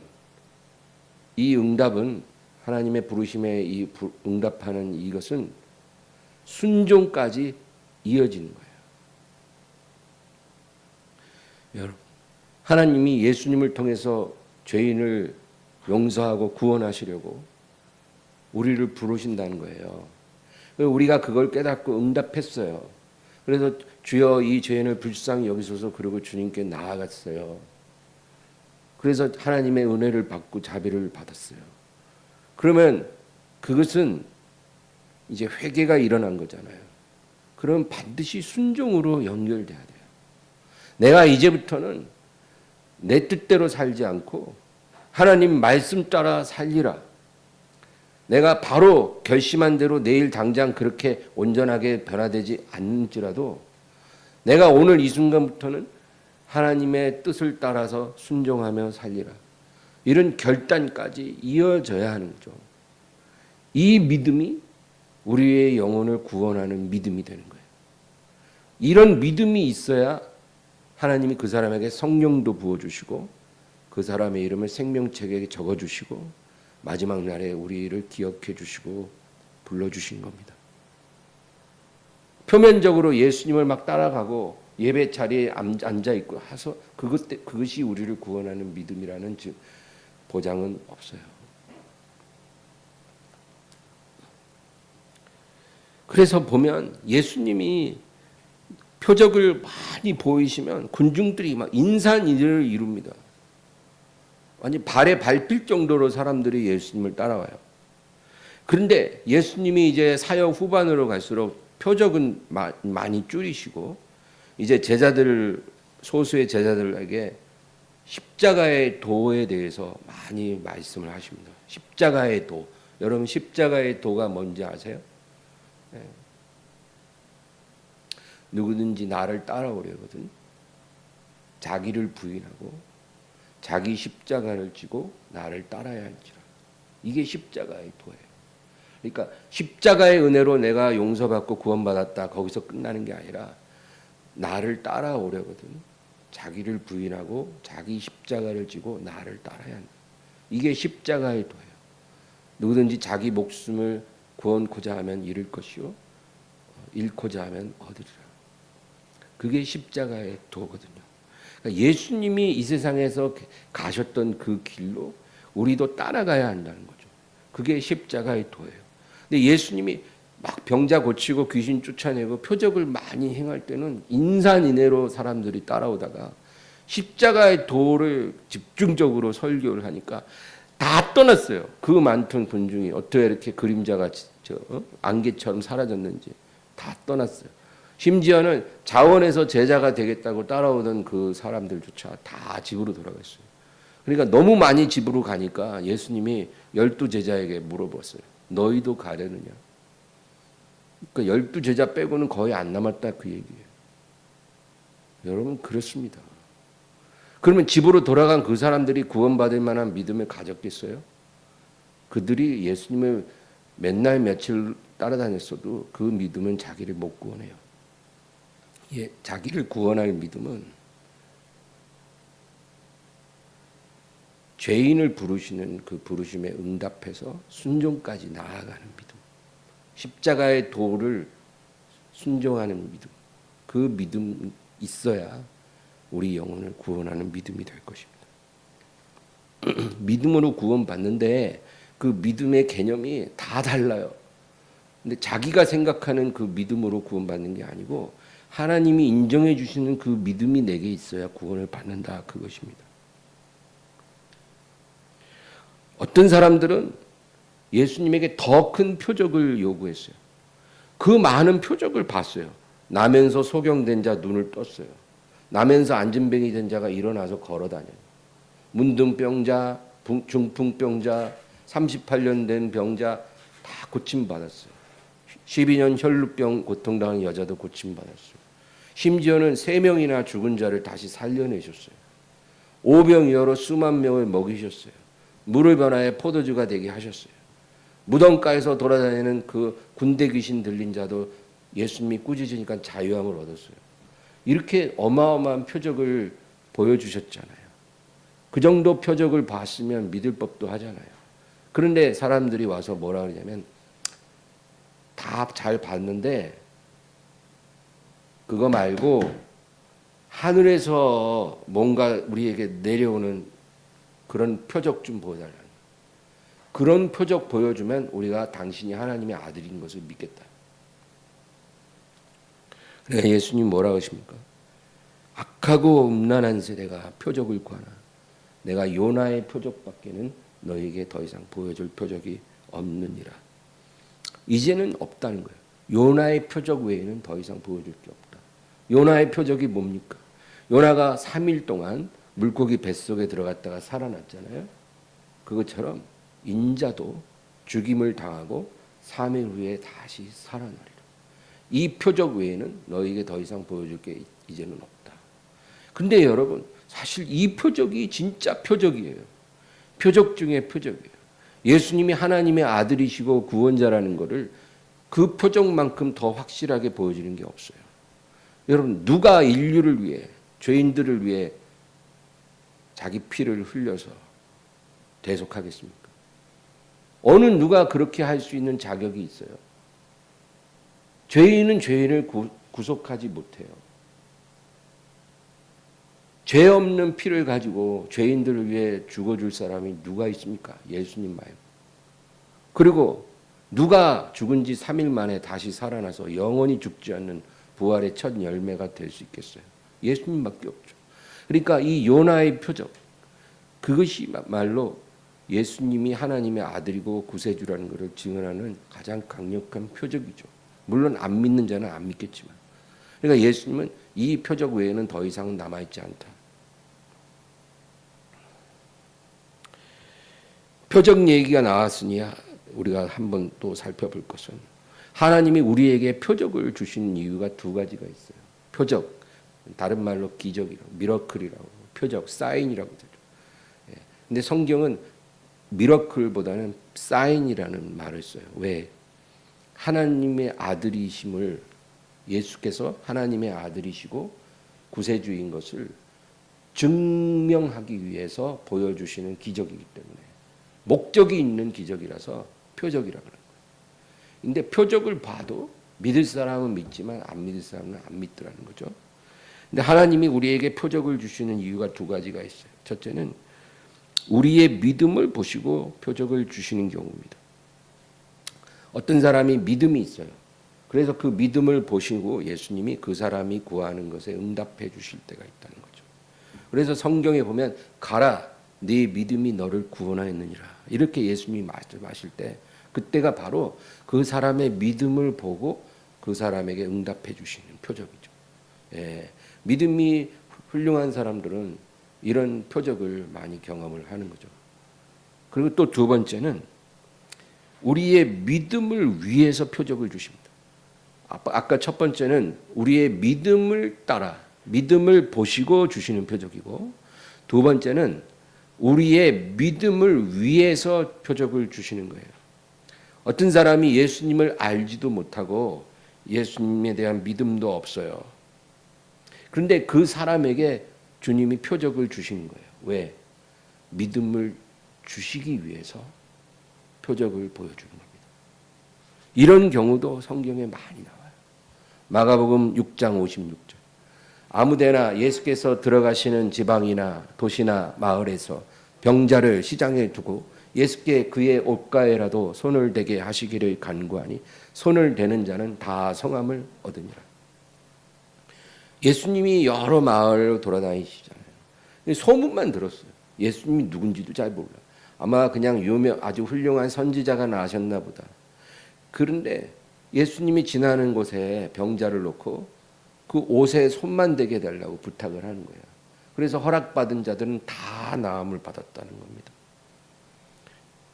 이 응답은 하나님의 부르심에 이 응답하는 이것은 순종까지 이어지는 거예요. 여러분, 하나님이 예수님을 통해서 죄인을 용서하고 구원하시려고 우리를 부르신다는 거예요. 우리가 그걸 깨닫고 응답했어요. 그래서 주여 이 죄인을 불쌍히 여기소서 그러고 주님께 나아갔어요. 그래서 하나님의 은혜를 받고 자비를 받았어요. 그러면 그것은 이제 회개가 일어난 거잖아요. 그럼 반드시 순종으로 연결돼야 돼요. 내가 이제부터는 내 뜻대로 살지 않고 하나님 말씀 따라 살리라. 내가 바로 결심한 대로 내일 당장 그렇게 온전하게 변화되지 않을지라도 내가 오늘 이 순간부터는 하나님의 뜻을 따라서 순종하며 살리라. 이런 결단까지 이어져야 하는 거죠. 이 믿음이 우리의 영혼을 구원하는 믿음이 되는 거예요. 이런 믿음이 있어야 하나님이 그 사람에게 성령도 부어주시고 그 사람의 이름을 생명책에 적어주시고 마지막 날에 우리를 기억해 주시고 불러주신 겁니다. 표면적으로 예수님을 막 따라가고 예배 자리에 앉아 있고 해서 그것이 우리를 구원하는 믿음이라는 보장은 없어요. 그래서 보면 예수님이 표적을 많이 보이시면 군중들이 막 인산인해를 이룹니다. 완전 발에 밟힐 정도로 사람들이 예수님을 따라와요. 그런데 예수님이 이제 사역 후반으로 갈수록 표적은 많이 줄이시고 이제 제자들을 소수의 제자들에게 십자가의 도에 대해서 많이 말씀을 하십니다. 십자가의 도. 여러분 십자가의 도가 뭔지 아세요? 네. 누구든지 나를 따라오려거든 자기를 부인하고 자기 십자가를 지고 나를 따라야 할지라. 이게 십자가의 도예요. 그러니까 십자가의 은혜로 내가 용서받고 구원받았다 거기서 끝나는 게 아니라 나를 따라오려거든 자기를 부인하고 자기 십자가를 지고 나를 따라야 한다. 이게 십자가의 도예요. 누구든지 자기 목숨을 구원코자 하면 잃을 것이요 잃고자 하면 얻으리라. 그게 십자가의 도거든요. 그러니까 예수님이 이 세상에서 가셨던 그 길로 우리도 따라가야 한다는 거죠. 그게 십자가의 도예요. 근데 예수님이 막 병자 고치고 귀신 쫓아내고 표적을 많이 행할 때는 인산인해로 사람들이 따라오다가 십자가의 도를 집중적으로 설교를 하니까 다 떠났어요. 그 많던 군중이 어떻게 이렇게 그림자가 안개처럼 사라졌는지 다 떠났어요. 심지어는 자원에서 제자가 되겠다고 따라오던 그 사람들조차 다 집으로 돌아갔어요. 그러니까 너무 많이 집으로 가니까 예수님이 12제자에게 물어봤어요. 너희도 가려느냐? 그러니까 12제자 빼고는 거의 안 남았다 그 얘기예요. 여러분 그렇습니다. 그러면 집으로 돌아간 그 사람들이 구원받을 만한 믿음을 가졌겠어요? 그들이 예수님을 맨날 며칠 따라다녔어도 그 믿음은 자기를 못 구원해요. 예, 자기를 구원할 믿음은 죄인을 부르시는 그 부르심에 응답해서 순종까지 나아가는 믿음. 십자가의 도를 순종하는 믿음. 그 믿음 있어야 우리 영혼을 구원하는 믿음이 될 것입니다. 믿음으로 구원받는데 그 믿음의 개념이 다 달라요. 근데 자기가 생각하는 그 믿음으로 구원받는 게 아니고 하나님이 인정해 주시는 그 믿음이 내게 있어야 구원을 받는다 그것입니다. 어떤 사람들은 예수님에게 더 큰 표적을 요구했어요. 그 많은 표적을 봤어요. 나면서 소경된 자 눈을 떴어요. 나면서 안진뱅이 된 자가 일어나서 걸어다녀요. 문둥병자, 중풍병자, 38년 된 병자 다 고침받았어요. 12년 혈루병 고통당하는 여자도 고침받았어요. 심지어는 3명이나 죽은 자를 다시 살려내셨어요. 오병이어로 수만 명을 먹이셨어요. 물을 변화해 포도주가 되게 하셨어요. 무덤가에서 돌아다니는 그 군대 귀신 들린 자도 예수님이 꾸짖으니까 자유함을 얻었어요. 이렇게 어마어마한 표적을 보여주셨잖아요. 그 정도 표적을 봤으면 믿을 법도 하잖아요. 그런데 사람들이 와서 뭐라 그러냐면 다 잘 봤는데 그거 말고 하늘에서 뭔가 우리에게 내려오는 그런 표적 좀 보여달라는 거예요. 그런 표적 보여주면 우리가 당신이 하나님의 아들인 것을 믿겠다. 그러니까 예수님 뭐라고 하십니까? 악하고 음란한 세대가 표적을 구하나 내가 요나의 표적밖에는 너에게 더 이상 보여줄 표적이 없느니라. 이제는 없다는 거예요. 요나의 표적 외에는 더 이상 보여줄 게 없다. 요나의 표적이 뭡니까? 요나가 3일 동안 물고기 뱃속에 들어갔다가 살아났잖아요. 그것처럼 인자도 죽임을 당하고 3일 후에 다시 살아나리라. 이 표적 외에는 너에게 더 이상 보여줄 게 이제는 없다. 근데 여러분 사실 이 표적이 진짜 표적이에요. 표적 중에 표적이에요. 예수님이 하나님의 아들이시고 구원자라는 것을 그 표적만큼 더 확실하게 보여주는 게 없어요. 여러분 누가 인류를 위해 죄인들을 위해 자기 피를 흘려서 대속하겠습니까? 어느 누가 그렇게 할 수 있는 자격이 있어요? 죄인은 죄인을 구속하지 못해요. 죄 없는 피를 가지고 죄인들을 위해 죽어줄 사람이 누가 있습니까? 예수님 말고. 그리고 누가 죽은 지 3일 만에 다시 살아나서 영원히 죽지 않는 부활의 첫 열매가 될 수 있겠어요? 예수님밖에 없죠. 그러니까 이 요나의 표적, 그것이 말로 예수님이 하나님의 아들이고 구세주라는 것을 증언하는 가장 강력한 표적이죠. 물론 안 믿는 자는 안 믿겠지만. 그러니까 예수님은 이 표적 외에는 더 이상 남아있지 않다. 표적 얘기가 나왔으니 우리가 한번 또 살펴볼 것은 하나님이 우리에게 표적을 주시는 이유가 두 가지가 있어요. 표적, 다른 말로 기적이라고, 미러클이라고, 표적, 사인이라고 되죠. 근데 성경은 미러클보다는 사인이라는 말을 써요. 왜? 하나님의 아들이심을, 예수께서 하나님의 아들이시고 구세주인 것을 증명하기 위해서 보여주시는 기적이기 때문에, 목적이 있는 기적이라서 표적이라고 그래요. 근데 표적을 봐도 믿을 사람은 믿지만 안 믿을 사람은 안 믿더라는 거죠. 근데 하나님이 우리에게 표적을 주시는 이유가 두 가지가 있어요. 첫째는 우리의 믿음을 보시고 표적을 주시는 경우입니다. 어떤 사람이 믿음이 있어요. 그래서 그 믿음을 보시고 예수님이 그 사람이 구하는 것에 응답해 주실 때가 있다는 거죠. 그래서 성경에 보면 가라, 네 믿음이 너를 구원하였느니라, 이렇게 예수님이 말씀하실 때 그때가 바로 그 사람의 믿음을 보고 그 사람에게 응답해 주시는 표적이죠. 믿음이 훌륭한 사람들은 이런 표적을 많이 경험을 하는 거죠. 그리고 또 두 번째는 우리의 믿음을 위해서 표적을 주십니다. 아까 첫 번째는 우리의 믿음을 따라, 믿음을 보시고 주시는 표적이고, 두 번째는 우리의 믿음을 위해서 표적을 주시는 거예요. 어떤 사람이 예수님을 알지도 못하고 예수님에 대한 믿음도 없어요. 그런데 그 사람에게 주님이 표적을 주시는 거예요. 왜? 믿음을 주시기 위해서 표적을 보여주는 겁니다. 이런 경우도 성경에 많이 나와요. 마가복음 6장 56절. 아무데나 예수께서 들어가시는 지방이나 도시나 마을에서 병자를 시장에 두고 예수께 그의 옷가에라도 손을 대게 하시기를 간구하니 손을 대는 자는 다 성함을 얻으니라. 예수님이 여러 마을을 돌아다니시잖아요. 소문만 들었어요. 예수님이 누군지도 잘 몰라요. 아마 그냥 아주 훌륭한 선지자가 나셨나 보다. 그런데 예수님이 지나는 곳에 병자를 놓고 그 옷에 손만 대게 해달라고 부탁을 하는 거예요. 그래서 허락받은 자들은 다 나음을 받았다는 겁니다.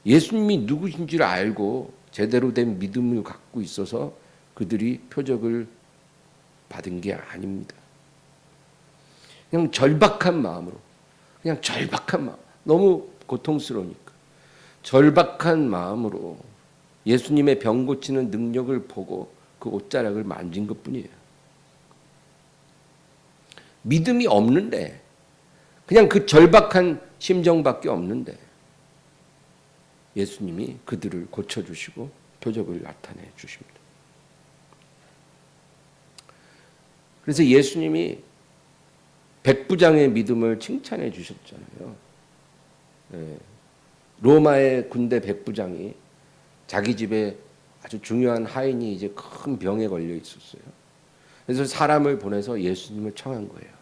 예수님이 누구신지를 알고 제대로 된 믿음을 갖고 있어서 그들이 표적을 받은 게 아닙니다. 그냥 절박한 마음으로, 그냥 절박한 마음, 너무 고통스러우니까 절박한 마음으로 예수님의 병 고치는 능력을 보고 그 옷자락을 만진 것뿐이에요. 믿음이 없는데, 그냥 그 절박한 심정밖에 없는데 예수님이 그들을 고쳐주시고 표적을 나타내 주십니다. 그래서 예수님이 백부장의 믿음을 칭찬해 주셨잖아요. 로마의 군대 백부장이 자기 집에 아주 중요한 하인이 이제 큰 병에 걸려 있었어요. 그래서 사람을 보내서 예수님을 청한 거예요.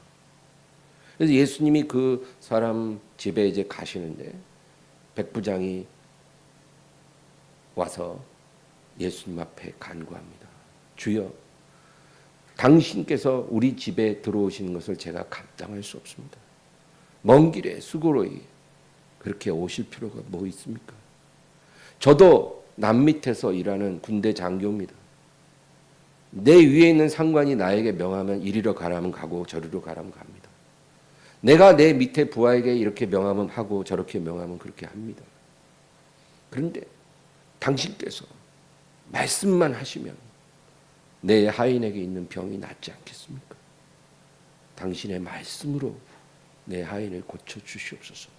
그래서 예수님이 그 사람 집에 이제 가시는데 백부장이 와서 예수님 앞에 간구합니다. 주여, 당신께서 우리 집에 들어오시는 것을 제가 감당할 수 없습니다. 먼 길에 수고로이 그렇게 오실 필요가 뭐 있습니까? 저도 남 밑에서 일하는 군대 장교입니다. 내 위에 있는 상관이 나에게 명하면 이리로 가라면 가고 저리로 가라면 갑니다. 내가 내 밑에 부하에게 이렇게 명하면 하고 저렇게 명하면 그렇게 합니다. 그런데 당신께서 말씀만 하시면 내 하인에게 있는 병이 낫지 않겠습니까? 당신의 말씀으로 내 하인을 고쳐주시옵소서.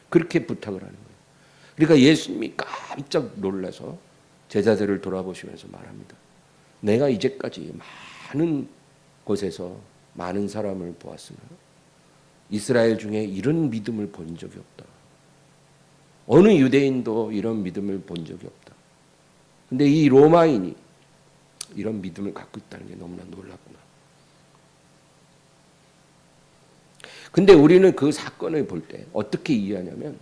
그렇게 부탁을 하는 거예요. 그러니까 예수님이 깜짝 놀라서 제자들을 돌아보시면서 말합니다. 내가 이제까지 많은 곳에서 많은 사람을 보았으나 이스라엘 중에 이런 믿음을 본 적이 없다. 어느 유대인도 이런 믿음을 본 적이 없다. 근데 이 로마인이 이런 믿음을 갖고 있다는 게 너무나 놀랍구나. 근데 우리는 그 사건을 볼 때 어떻게 이해하냐면,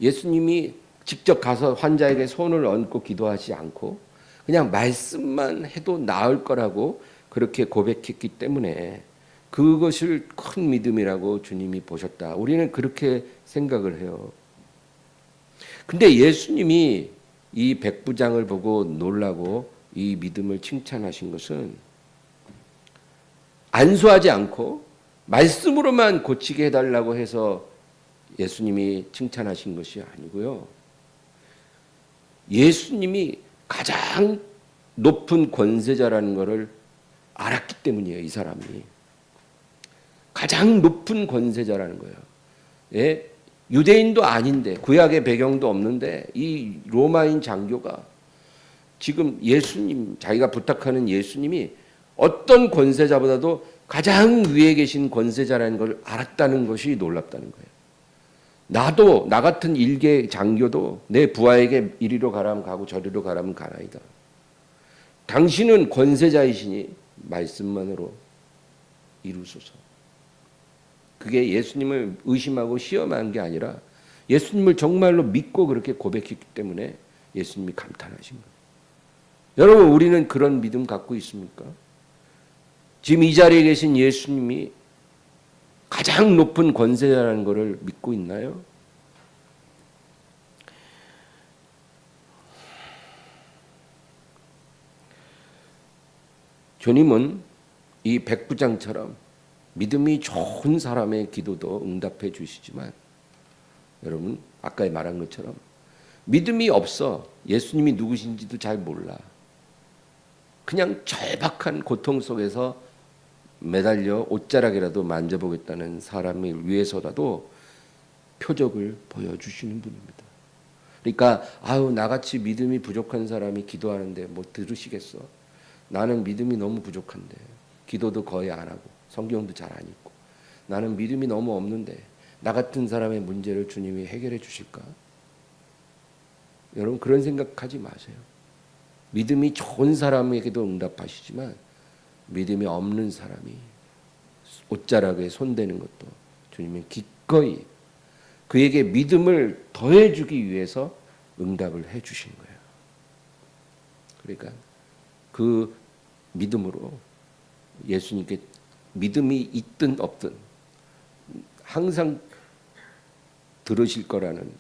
예수님이 직접 가서 환자에게 손을 얹고 기도하지 않고 그냥 말씀만 해도 나을 거라고 그렇게 고백했기 때문에 그것을 큰 믿음이라고 주님이 보셨다. 우리는 그렇게 생각을 해요. 근데 예수님이 이 백부장을 보고 놀라고 이 믿음을 칭찬하신 것은 안수하지 않고 말씀으로만 고치게 해달라고 해서 예수님이 칭찬하신 것이 아니고요. 예수님이 가장 높은 권세자라는 것을 알았기 때문이에요. 이 사람이. 가장 높은 권세자라는 거예요. 예? 유대인도 아닌데 구약의 배경도 없는데 이 로마인 장교가 지금 예수님, 자기가 부탁하는 예수님이 어떤 권세자보다도 가장 위에 계신 권세자라는 걸 알았다는 것이 놀랍다는 거예요. 나도 나 같은 일개 장교도 내 부하에게 이리로 가라면 가고 저리로 가라면 가나이다. 당신은 권세자이시니 말씀만으로 이루소서. 그게 예수님을 의심하고 시험한 게 아니라 예수님을 정말로 믿고 그렇게 고백했기 때문에 예수님이 감탄하신 거예요. 여러분, 우리는 그런 믿음 갖고 있습니까? 지금 이 자리에 계신 예수님이 가장 높은 권세자라는 것을 믿고 있나요? 주님은 이 백부장처럼 믿음이 좋은 사람의 기도도 응답해 주시지만 여러분 아까 말한 것처럼 믿음이 없어 예수님이 누구신지도 잘 몰라. 그냥 절박한 고통 속에서 매달려 옷자락이라도 만져보겠다는 사람을 위해서라도 표적을 보여주시는 분입니다. 그러니까 나같이 믿음이 부족한 사람이 기도하는데 뭐 들으시겠어? 나는 믿음이 너무 부족한데 기도도 거의 안 하고 성경도 잘 안 읽고 나는 믿음이 너무 없는데 나 같은 사람의 문제를 주님이 해결해 주실까? 여러분 그런 생각하지 마세요. 믿음이 좋은 사람에게도 응답하시지만 믿음이 없는 사람이 옷자락에 손대는 것도 주님은 기꺼이 그에게 믿음을 더해주기 위해서 응답을 해주신 거예요. 그러니까 그 믿음으로 예수님께 믿음이 있든 없든 항상 들으실 거라는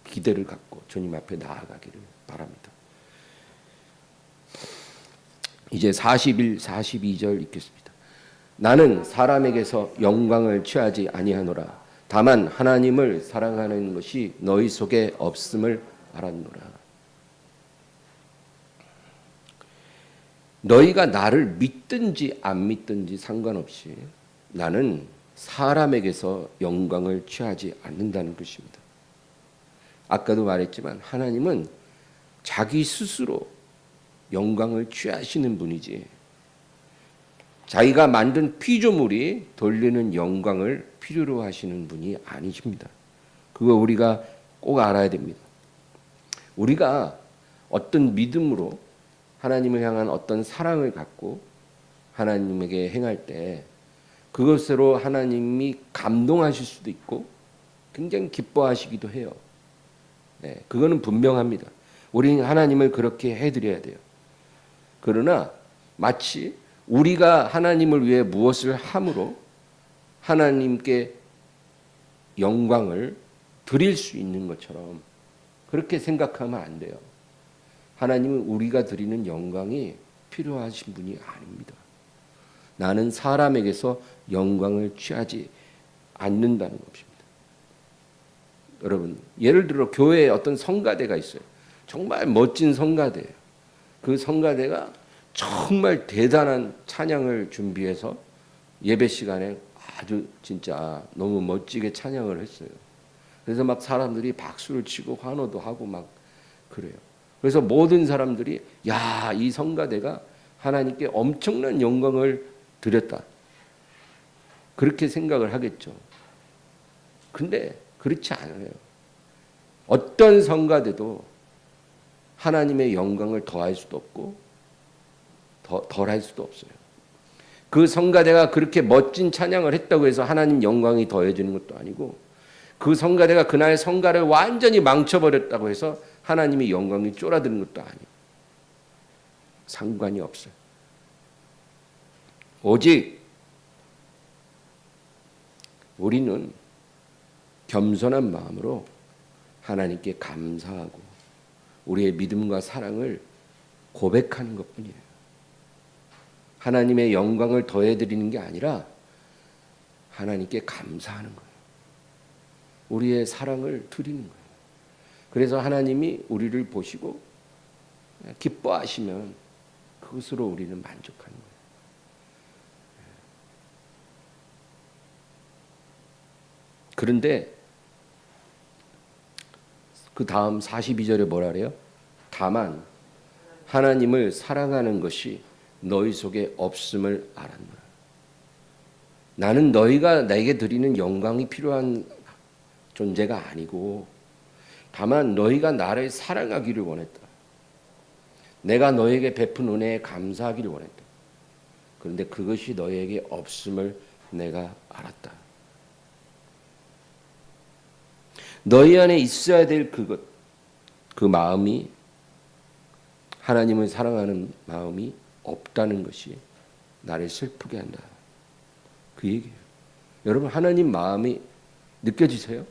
기대를 갖고 주님 앞에 나아가기를 바랍니다. 이제 41, 42절 읽겠습니다. 나는 사람에게서 영광을 취하지 아니하노라. 다만 하나님을 사랑하는 것이 너희 속에 없음을 알았노라. 너희가 나를 믿든지 안 믿든지 상관없이 나는 사람에게서 영광을 취하지 않는다는 것입니다. 아까도 말했지만 하나님은 자기 스스로 영광을 취하시는 분이지 자기가 만든 피조물이 돌리는 영광을 필요로 하시는 분이 아니십니다. 그거 우리가 꼭 알아야 됩니다. 우리가 어떤 믿음으로 하나님을 향한 어떤 사랑을 갖고 하나님에게 행할 때 그것으로 하나님이 감동하실 수도 있고 굉장히 기뻐하시기도 해요. 네, 그거는 분명합니다. 우리는 하나님을 그렇게 해드려야 돼요. 그러나 마치 우리가 하나님을 위해 무엇을 함으로 하나님께 영광을 드릴 수 있는 것처럼 그렇게 생각하면 안 돼요. 하나님은 우리가 드리는 영광이 필요하신 분이 아닙니다. 나는 사람에게서 영광을 취하지 않는다는 것입니다. 여러분, 예를 들어 교회에 어떤 성가대가 있어요. 정말 멋진 성가대예요. 그 성가대가 정말 대단한 찬양을 준비해서 예배 시간에 아주 진짜 너무 멋지게 찬양을 했어요. 그래서 막 사람들이 박수를 치고 환호도 하고 막 그래요. 그래서 모든 사람들이 이 성가대가 하나님께 엄청난 영광을 드렸다. 그렇게 생각을 하겠죠. 근데 그렇지 않아요. 어떤 성가대도 하나님의 영광을 더할 수도 없고 덜할 수도 없어요. 그 성가대가 그렇게 멋진 찬양을 했다고 해서 하나님 영광이 더해지는 것도 아니고 그 성가대가 그날 성가를 완전히 망쳐버렸다고 해서 하나님의 영광이 쫄아드는 것도 아니에요. 상관이 없어요. 오직 우리는 겸손한 마음으로 하나님께 감사하고 우리의 믿음과 사랑을 고백하는 것뿐이에요. 하나님의 영광을 더해드리는 게 아니라 하나님께 감사하는 거예요. 우리의 사랑을 드리는 거예요. 그래서 하나님이 우리를 보시고 기뻐하시면 그것으로 우리는 만족하는 거예요. 그런데 그 다음 42절에 뭐라 그래요? 다만 하나님을 사랑하는 것이 너희 속에 없음을 알았노라. 나는 너희가 내게 드리는 영광이 필요한 존재가 아니고 다만 너희가 나를 사랑하기를 원했다. 내가 너에게 베푼 은혜에 감사하기를 원했다. 그런데 그것이 너에게 없음을 내가 알았다. 너희 안에 있어야 될 그것, 그 마음이 하나님을 사랑하는 마음이 없다는 것이 나를 슬프게 한다. 그 얘기예요. 여러분 하나님 마음이 느껴지세요?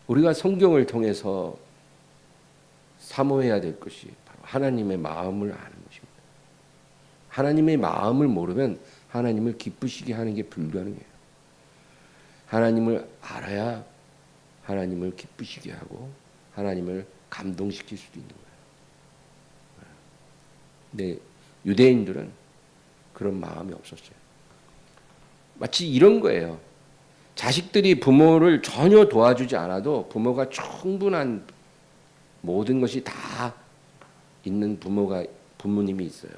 우리가 성경을 통해서 사모해야 될 것이 바로 하나님의 마음을 아는 것입니다. 하나님의 마음을 모르면 하나님을 기쁘시게 하는 게 불가능해요. 하나님을 알아야 하나님을 기쁘시게 하고 하나님을 감동시킬 수도 있는 거예요. 근데 유대인들은 그런 마음이 없었어요. 마치 이런 거예요. 자식들이 부모를 전혀 도와주지 않아도 부모가 충분한 모든 것이 다 있는 부모님이 있어요.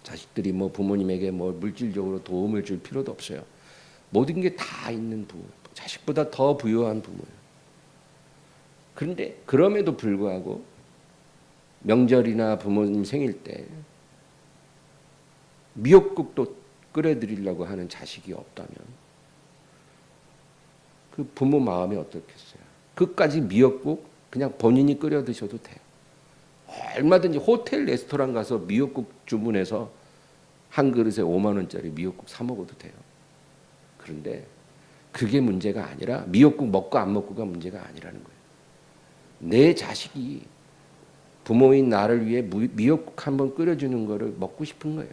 자식들이 부모님에게 물질적으로 도움을 줄 필요도 없어요. 모든 게 다 있는 부모, 자식보다 더 부유한 부모예요. 그런데 그럼에도 불구하고 명절이나 부모님 생일 때 미역국도 끓여드리려고 하는 자식이 없다면 그 부모 마음이 어떻겠어요? 그까지 미역국 그냥 본인이 끓여 드셔도 돼요. 얼마든지 호텔 레스토랑 가서 미역국 주문해서 한 그릇에 5만 원짜리 미역국 사 먹어도 돼요. 그런데 그게 문제가 아니라 미역국 먹고 안 먹고가 문제가 아니라는 거예요. 내 자식이 부모인 나를 위해 미역국 한번 끓여주는 거를 먹고 싶은 거예요.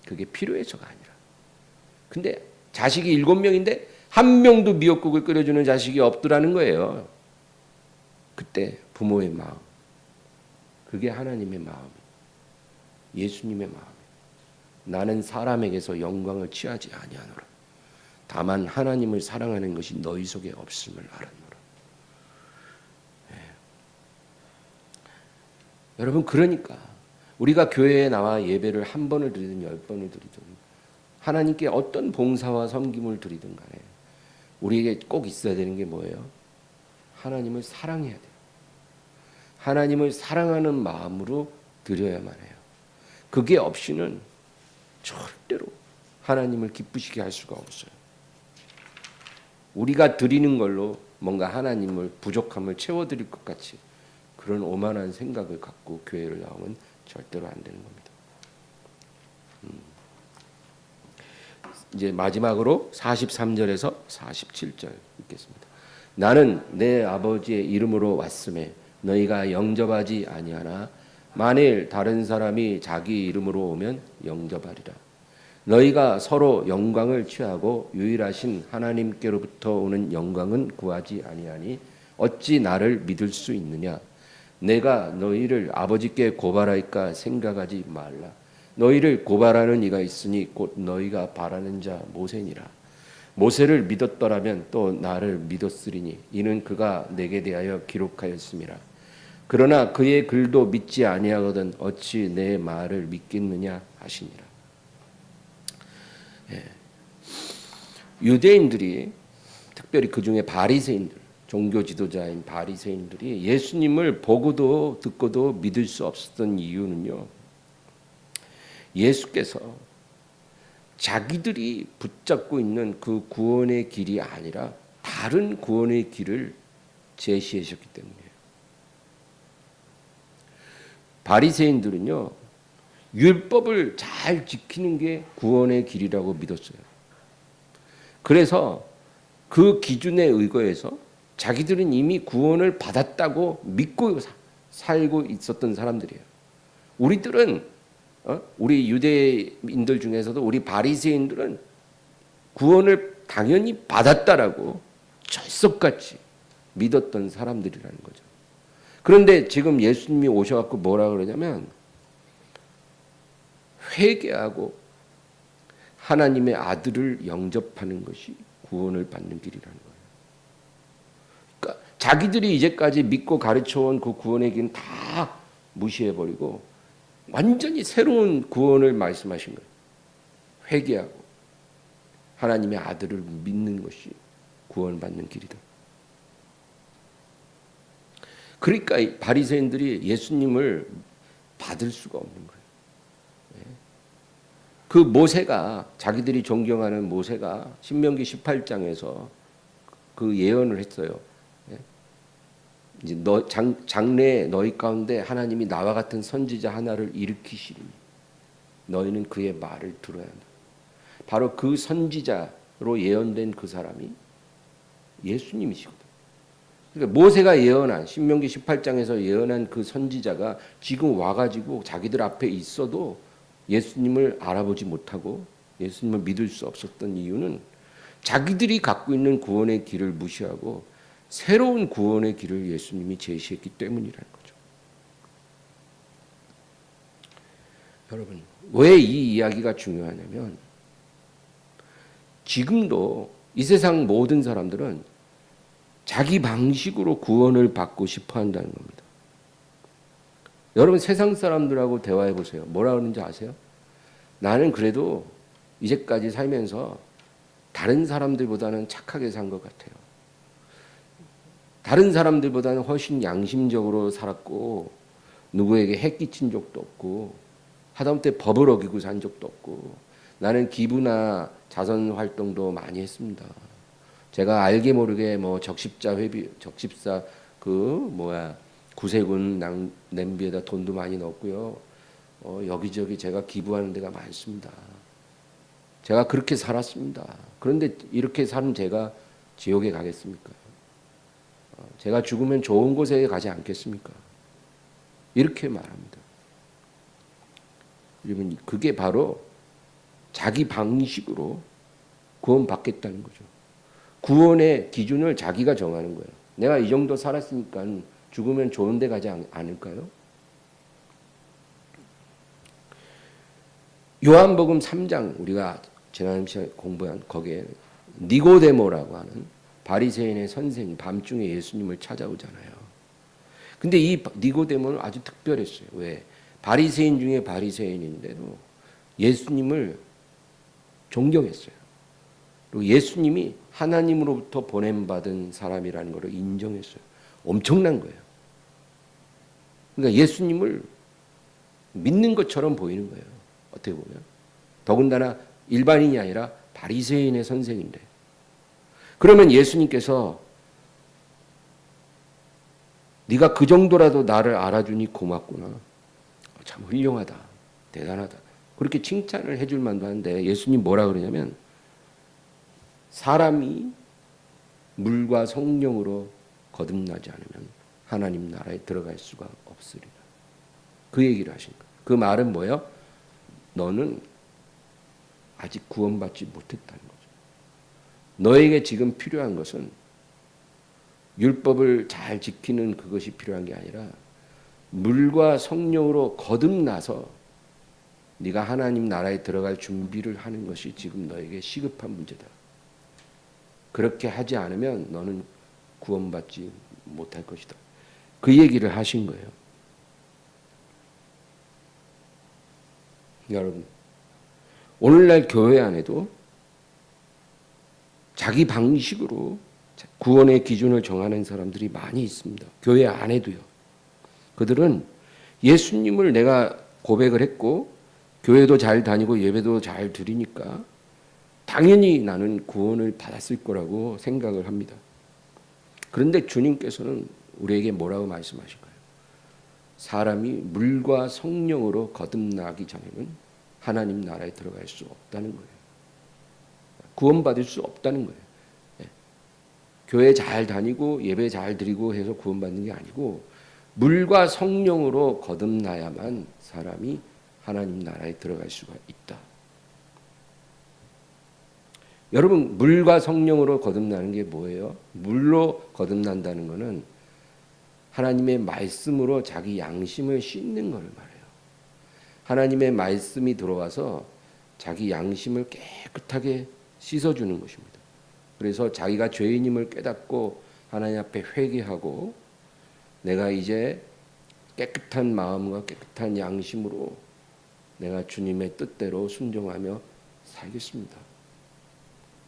그게 필요해서가 아니라. 근데 자식이 7명인데 한 명도 미역국을 끓여주는 자식이 없더라는 거예요. 그때 부모의 마음, 그게 하나님의 마음, 예수님의 마음. 나는 사람에게서 영광을 취하지 아니하노라. 다만 하나님을 사랑하는 것이 너희 속에 없음을 알았노라. 네. 여러분 그러니까 우리가 교회에 나와 예배를 한 번을 드리든 10번을 드리든 하나님께 어떤 봉사와 섬김을 드리든 간에 우리에게 꼭 있어야 되는 게 뭐예요? 하나님을 사랑해야 돼요. 하나님을 사랑하는 마음으로 드려야만 해요. 그게 없이는 절대로 하나님을 기쁘시게 할 수가 없어요. 우리가 드리는 걸로 뭔가 하나님을 부족함을 채워드릴 것 같이 그런 오만한 생각을 갖고 교회를 나오면 절대로 안 되는 겁니다. 이제 마지막으로 43절에서 47절 읽겠습니다. 나는 내 아버지의 이름으로 왔음에 너희가 영접하지 아니하나 만일 다른 사람이 자기 이름으로 오면 영접하리라. 너희가 서로 영광을 취하고 유일하신 하나님께로부터 오는 영광은 구하지 아니하니 어찌 나를 믿을 수 있느냐? 내가 너희를 아버지께 고발할까 생각하지 말라. 너희를 고발하는 이가 있으니 곧 너희가 바라는 자 모세니라. 모세를 믿었더라면 또 나를 믿었으리니 이는 그가 내게 대하여 기록하였음이라. 그러나 그의 글도 믿지 아니하거든 어찌 내 말을 믿겠느냐 하시니라. 예. 유대인들이 특별히 그 중에 바리새인들, 종교 지도자인 바리새인들이 예수님을 보고도 듣고도 믿을 수 없었던 이유는요. 예수께서 자기들이 붙잡고 있는 그 구원의 길이 아니라 다른 구원의 길을 제시하셨기 때문이에요. 바리새인들은요, 율법을 잘 지키는 게 구원의 길이라고 믿었어요. 그래서 그 기준에 의거해서 자기들은 이미 구원을 받았다고 믿고 살고 있었던 사람들이에요. 우리들은 우리 유대인들 중에서도 우리 바리새인들은 구원을 당연히 받았다라고 철석같이 믿었던 사람들이라는 거죠. 그런데 지금 예수님이 오셔갖고 뭐라 그러냐면 회개하고 하나님의 아들을 영접하는 것이 구원을 받는 길이라는 거예요. 그러니까 자기들이 이제까지 믿고 가르쳐온 그 구원의 길은 다 무시해버리고 완전히 새로운 구원을 말씀하신 거예요. 회개하고 하나님의 아들을 믿는 것이 구원받는 길이다. 그러니까 바리새인들이 예수님을 받을 수가 없는 거예요. 그 모세가 자기들이 존경하는 모세가 신명기 18장에서 그 예언을 했어요. 이제 장래에 너희 가운데 하나님이 나와 같은 선지자 하나를 일으키시리니 너희는 그의 말을 들어야 한다. 바로 그 선지자로 예언된 그 사람이 예수님이시거든. 그러니까 모세가 예언한 신명기 18장에서 예언한 그 선지자가 지금 와가지고 자기들 앞에 있어도 예수님을 알아보지 못하고 예수님을 믿을 수 없었던 이유는 자기들이 갖고 있는 구원의 길을 무시하고 새로운 구원의 길을 예수님이 제시했기 때문이라는 거죠. 여러분, 왜 이 이야기가 중요하냐면 지금도 이 세상 모든 사람들은 자기 방식으로 구원을 받고 싶어 한다는 겁니다. 여러분 세상 사람들하고 대화해 보세요. 뭐라 그러는지 아세요? 나는 그래도 이제까지 살면서 다른 사람들보다는 착하게 산 것 같아요. 다른 사람들보다는 훨씬 양심적으로 살았고 누구에게 해 끼친 적도 없고 하다못해 법을 어기고 산 적도 없고 나는 기부나 자선 활동도 많이 했습니다. 제가 알게 모르게 뭐 적십자 구세군 냄비에다 돈도 많이 넣었고요. 여기저기 제가 기부하는 데가 많습니다. 제가 그렇게 살았습니다. 그런데 이렇게 사는 제가 지옥에 가겠습니까? 제가 죽으면 좋은 곳에 가지 않겠습니까? 이렇게 말합니다. 여러분, 그게 바로 자기 방식으로 구원받겠다는 거죠. 구원의 기준을 자기가 정하는 거예요. 내가 이 정도 살았으니까 죽으면 좋은 데 가지 않을까요? 요한복음 3장 우리가 지난 시간에 공부한 거기에 니고데모라고 하는 바리새인의 선생님 밤중에 예수님을 찾아오잖아요. 근데 이 니고데모는 아주 특별했어요. 왜? 바리새인 중에 바리새인인데도 예수님을 존경했어요. 그리고 예수님이 하나님으로부터 보냄받은 사람이라는 것을 인정했어요. 엄청난 거예요. 그러니까 예수님을 믿는 것처럼 보이는 거예요. 어떻게 보면. 더군다나 일반인이 아니라 바리새인의 선생인데. 그러면 예수님께서 네가 그 정도라도 나를 알아주니 고맙구나. 참 훌륭하다. 대단하다. 그렇게 칭찬을 해줄 만도 한데 예수님 뭐라 그러냐면 사람이 물과 성령으로 거듭나지 않으면 하나님 나라에 들어갈 수가 없으리라. 그 얘기를 하신 거예요. 그 말은 뭐예요? 너는 아직 구원받지 못했다는 거죠. 너에게 지금 필요한 것은 율법을 잘 지키는 그것이 필요한 게 아니라 물과 성령으로 거듭나서 네가 하나님 나라에 들어갈 준비를 하는 것이 지금 너에게 시급한 문제다. 그렇게 하지 않으면 너는 구원받지 못할 것이다. 그 얘기를 하신 거예요. 여러분, 오늘날 교회 안에도 자기 방식으로 구원의 기준을 정하는 사람들이 많이 있습니다. 교회 안에도요. 그들은 예수님을 내가 고백을 했고 교회도 잘 다니고 예배도 잘 드리니까 당연히 나는 구원을 받았을 거라고 생각을 합니다. 그런데 주님께서는 우리에게 뭐라고 말씀하실까요? 사람이 물과 성령으로 거듭나기 전에는 하나님 나라에 들어갈 수 없다는 거예요. 구원받을 수 없다는 거예요. 교회 잘 다니고 예배 잘 드리고 해서 구원받는 게 아니고 물과 성령으로 거듭나야만 사람이 하나님 나라에 들어갈 수가 있다. 여러분, 물과 성령으로 거듭나는 게 뭐예요? 물로 거듭난다는 것은 하나님의 말씀으로 자기 양심을 씻는 것을 말해요. 하나님의 말씀이 들어와서 자기 양심을 깨끗하게 씻어주는 것입니다. 그래서 자기가 죄인임을 깨닫고 하나님 앞에 회개하고 내가 이제 깨끗한 마음과 깨끗한 양심으로 내가 주님의 뜻대로 순종하며 살겠습니다.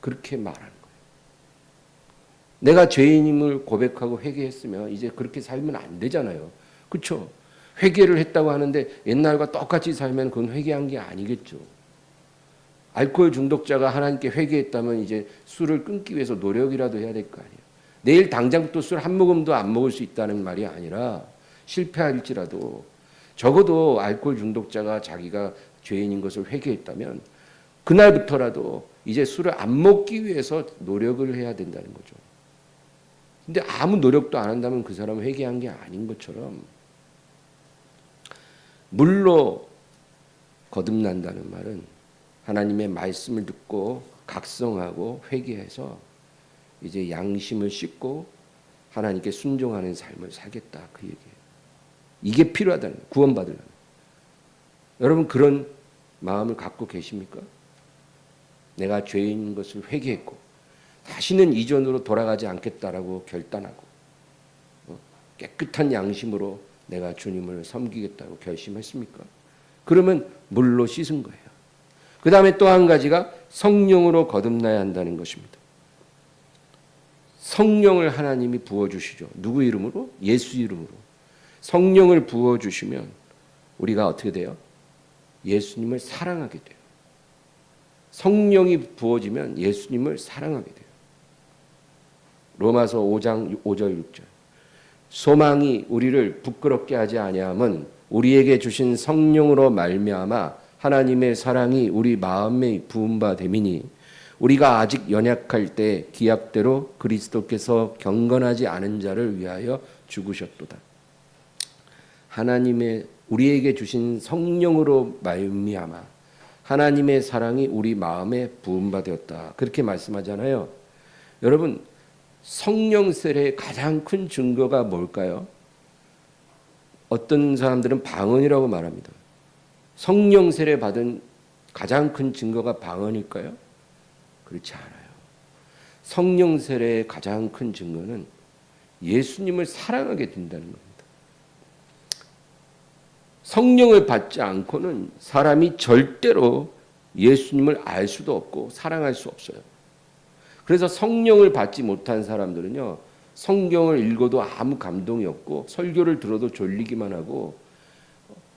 그렇게 말하는 거예요. 내가 죄인임을 고백하고 회개했으면 이제 그렇게 살면 안 되잖아요. 그렇죠? 회개를 했다고 하는데 옛날과 똑같이 살면 그건 회개한 게 아니겠죠. 알코올 중독자가 하나님께 회개했다면 이제 술을 끊기 위해서 노력이라도 해야 될 거 아니에요. 내일 당장부터 술 한 모금도 안 먹을 수 있다는 말이 아니라 실패할지라도 적어도 알코올 중독자가 자기가 죄인인 것을 회개했다면 그날부터라도 이제 술을 안 먹기 위해서 노력을 해야 된다는 거죠. 근데 아무 노력도 안 한다면 그 사람은 회개한 게 아닌 것처럼 물로 거듭난다는 말은 하나님의 말씀을 듣고 각성하고 회개해서 이제 양심을 씻고 하나님께 순종하는 삶을 살겠다, 그 얘기예요. 이게 필요하다는 거예요. 구원받으려면. 여러분 그런 마음을 갖고 계십니까? 내가 죄인인 것을 회개했고 다시는 이전으로 돌아가지 않겠다라고 결단하고 깨끗한 양심으로 내가 주님을 섬기겠다고 결심했습니까? 그러면 물로 씻은 거예요. 그 다음에 또 한 가지가 성령으로 거듭나야 한다는 것입니다. 성령을 하나님이 부어주시죠. 누구 이름으로? 예수 이름으로. 성령을 부어주시면 우리가 어떻게 돼요? 예수님을 사랑하게 돼요. 성령이 부어지면 예수님을 사랑하게 돼요. 로마서 5장 5절 6절. 소망이 우리를 부끄럽게 하지 아니함은 우리에게 주신 성령으로 말미암아 하나님의 사랑이 우리 마음에 부은 바 됨이니 우리가 아직 연약할 때 기약대로 그리스도께서 경건하지 않은 자를 위하여 죽으셨도다. 하나님의 우리에게 주신 성령으로 말미암아 하나님의 사랑이 우리 마음에 부은 바 되었다. 그렇게 말씀하잖아요. 여러분, 성령 세례의 가장 큰 증거가 뭘까요? 어떤 사람들은 방언이라고 말합니다. 성령 세례 받은 가장 큰 증거가 방언일까요? 그렇지 않아요. 성령 세례의 가장 큰 증거는 예수님을 사랑하게 된다는 겁니다. 성령을 받지 않고는 사람이 절대로 예수님을 알 수도 없고 사랑할 수 없어요. 그래서 성령을 받지 못한 사람들은요, 성경을 읽어도 아무 감동이 없고 설교를 들어도 졸리기만 하고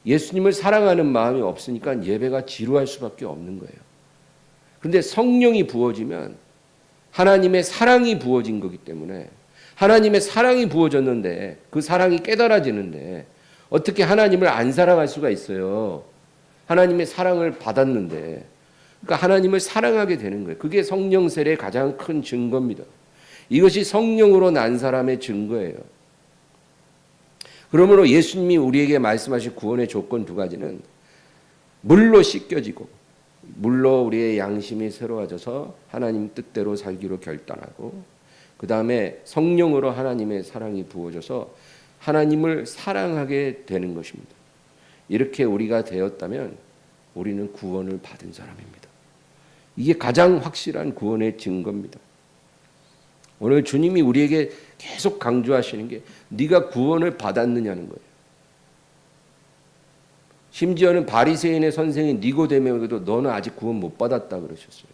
예수님을 사랑하는 마음이 없으니까 예배가 지루할 수밖에 없는 거예요. 그런데 성령이 부어지면 하나님의 사랑이 부어진 거기 때문에 하나님의 사랑이 부어졌는데 그 사랑이 깨달아지는데 어떻게 하나님을 안 사랑할 수가 있어요? 하나님의 사랑을 받았는데 그러니까 하나님을 사랑하게 되는 거예요. 그게 성령 세례의 가장 큰 증거입니다. 이것이 성령으로 난 사람의 증거예요. 그러므로 예수님이 우리에게 말씀하신 구원의 조건 두 가지는 물로 씻겨지고 물로 우리의 양심이 새로워져서 하나님 뜻대로 살기로 결단하고 그 다음에 성령으로 하나님의 사랑이 부어져서 하나님을 사랑하게 되는 것입니다. 이렇게 우리가 되었다면 우리는 구원을 받은 사람입니다. 이게 가장 확실한 구원의 증거입니다. 오늘 주님이 우리에게 계속 강조하시는 게 네가 구원을 받았느냐는 거예요. 심지어는 바리새인의 선생인 니고데모에게도 너는 아직 구원 못 받았다 그러셨어요.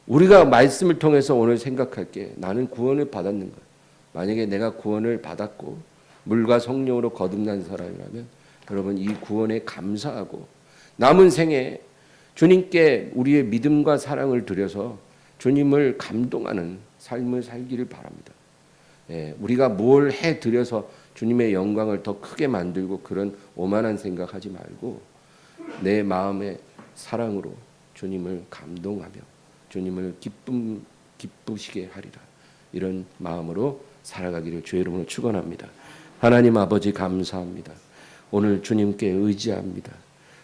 우리가 말씀을 통해서 오늘 생각할 게 나는 구원을 받았는가? 만약에 내가 구원을 받았고 물과 성령으로 거듭난 사람이라면 여러분 이 구원에 감사하고 남은 생에 주님께 우리의 믿음과 사랑을 드려서 주님을 감동하는 삶을 살기를 바랍니다. 우리가 뭘 해드려서 주님의 영광을 더 크게 만들고 그런 오만한 생각하지 말고 내 마음의 사랑으로 주님을 감동하며 주님을 기쁘시게 하리라. 이런 마음으로 살아가기를 주의 이름으로 축원합니다. 하나님 아버지 감사합니다. 오늘 주님께 의지합니다.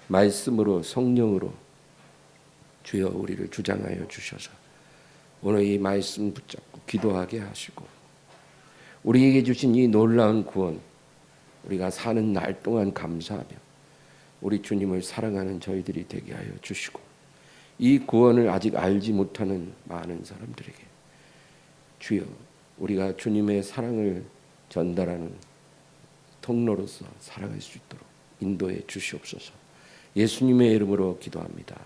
말씀으로 성령으로 주여 우리를 주장하여 주셔서 오늘 이 말씀 붙잡고 기도하게 하시고 우리에게 주신 이 놀라운 구원 우리가 사는 날 동안 감사하며 우리 주님을 사랑하는 저희들이 되게 하여 주시고 이 구원을 아직 알지 못하는 많은 사람들에게 주여 우리가 주님의 사랑을 전달하는 통로로서 살아갈 수 있도록 인도해 주시옵소서. 예수님의 이름으로 기도합니다.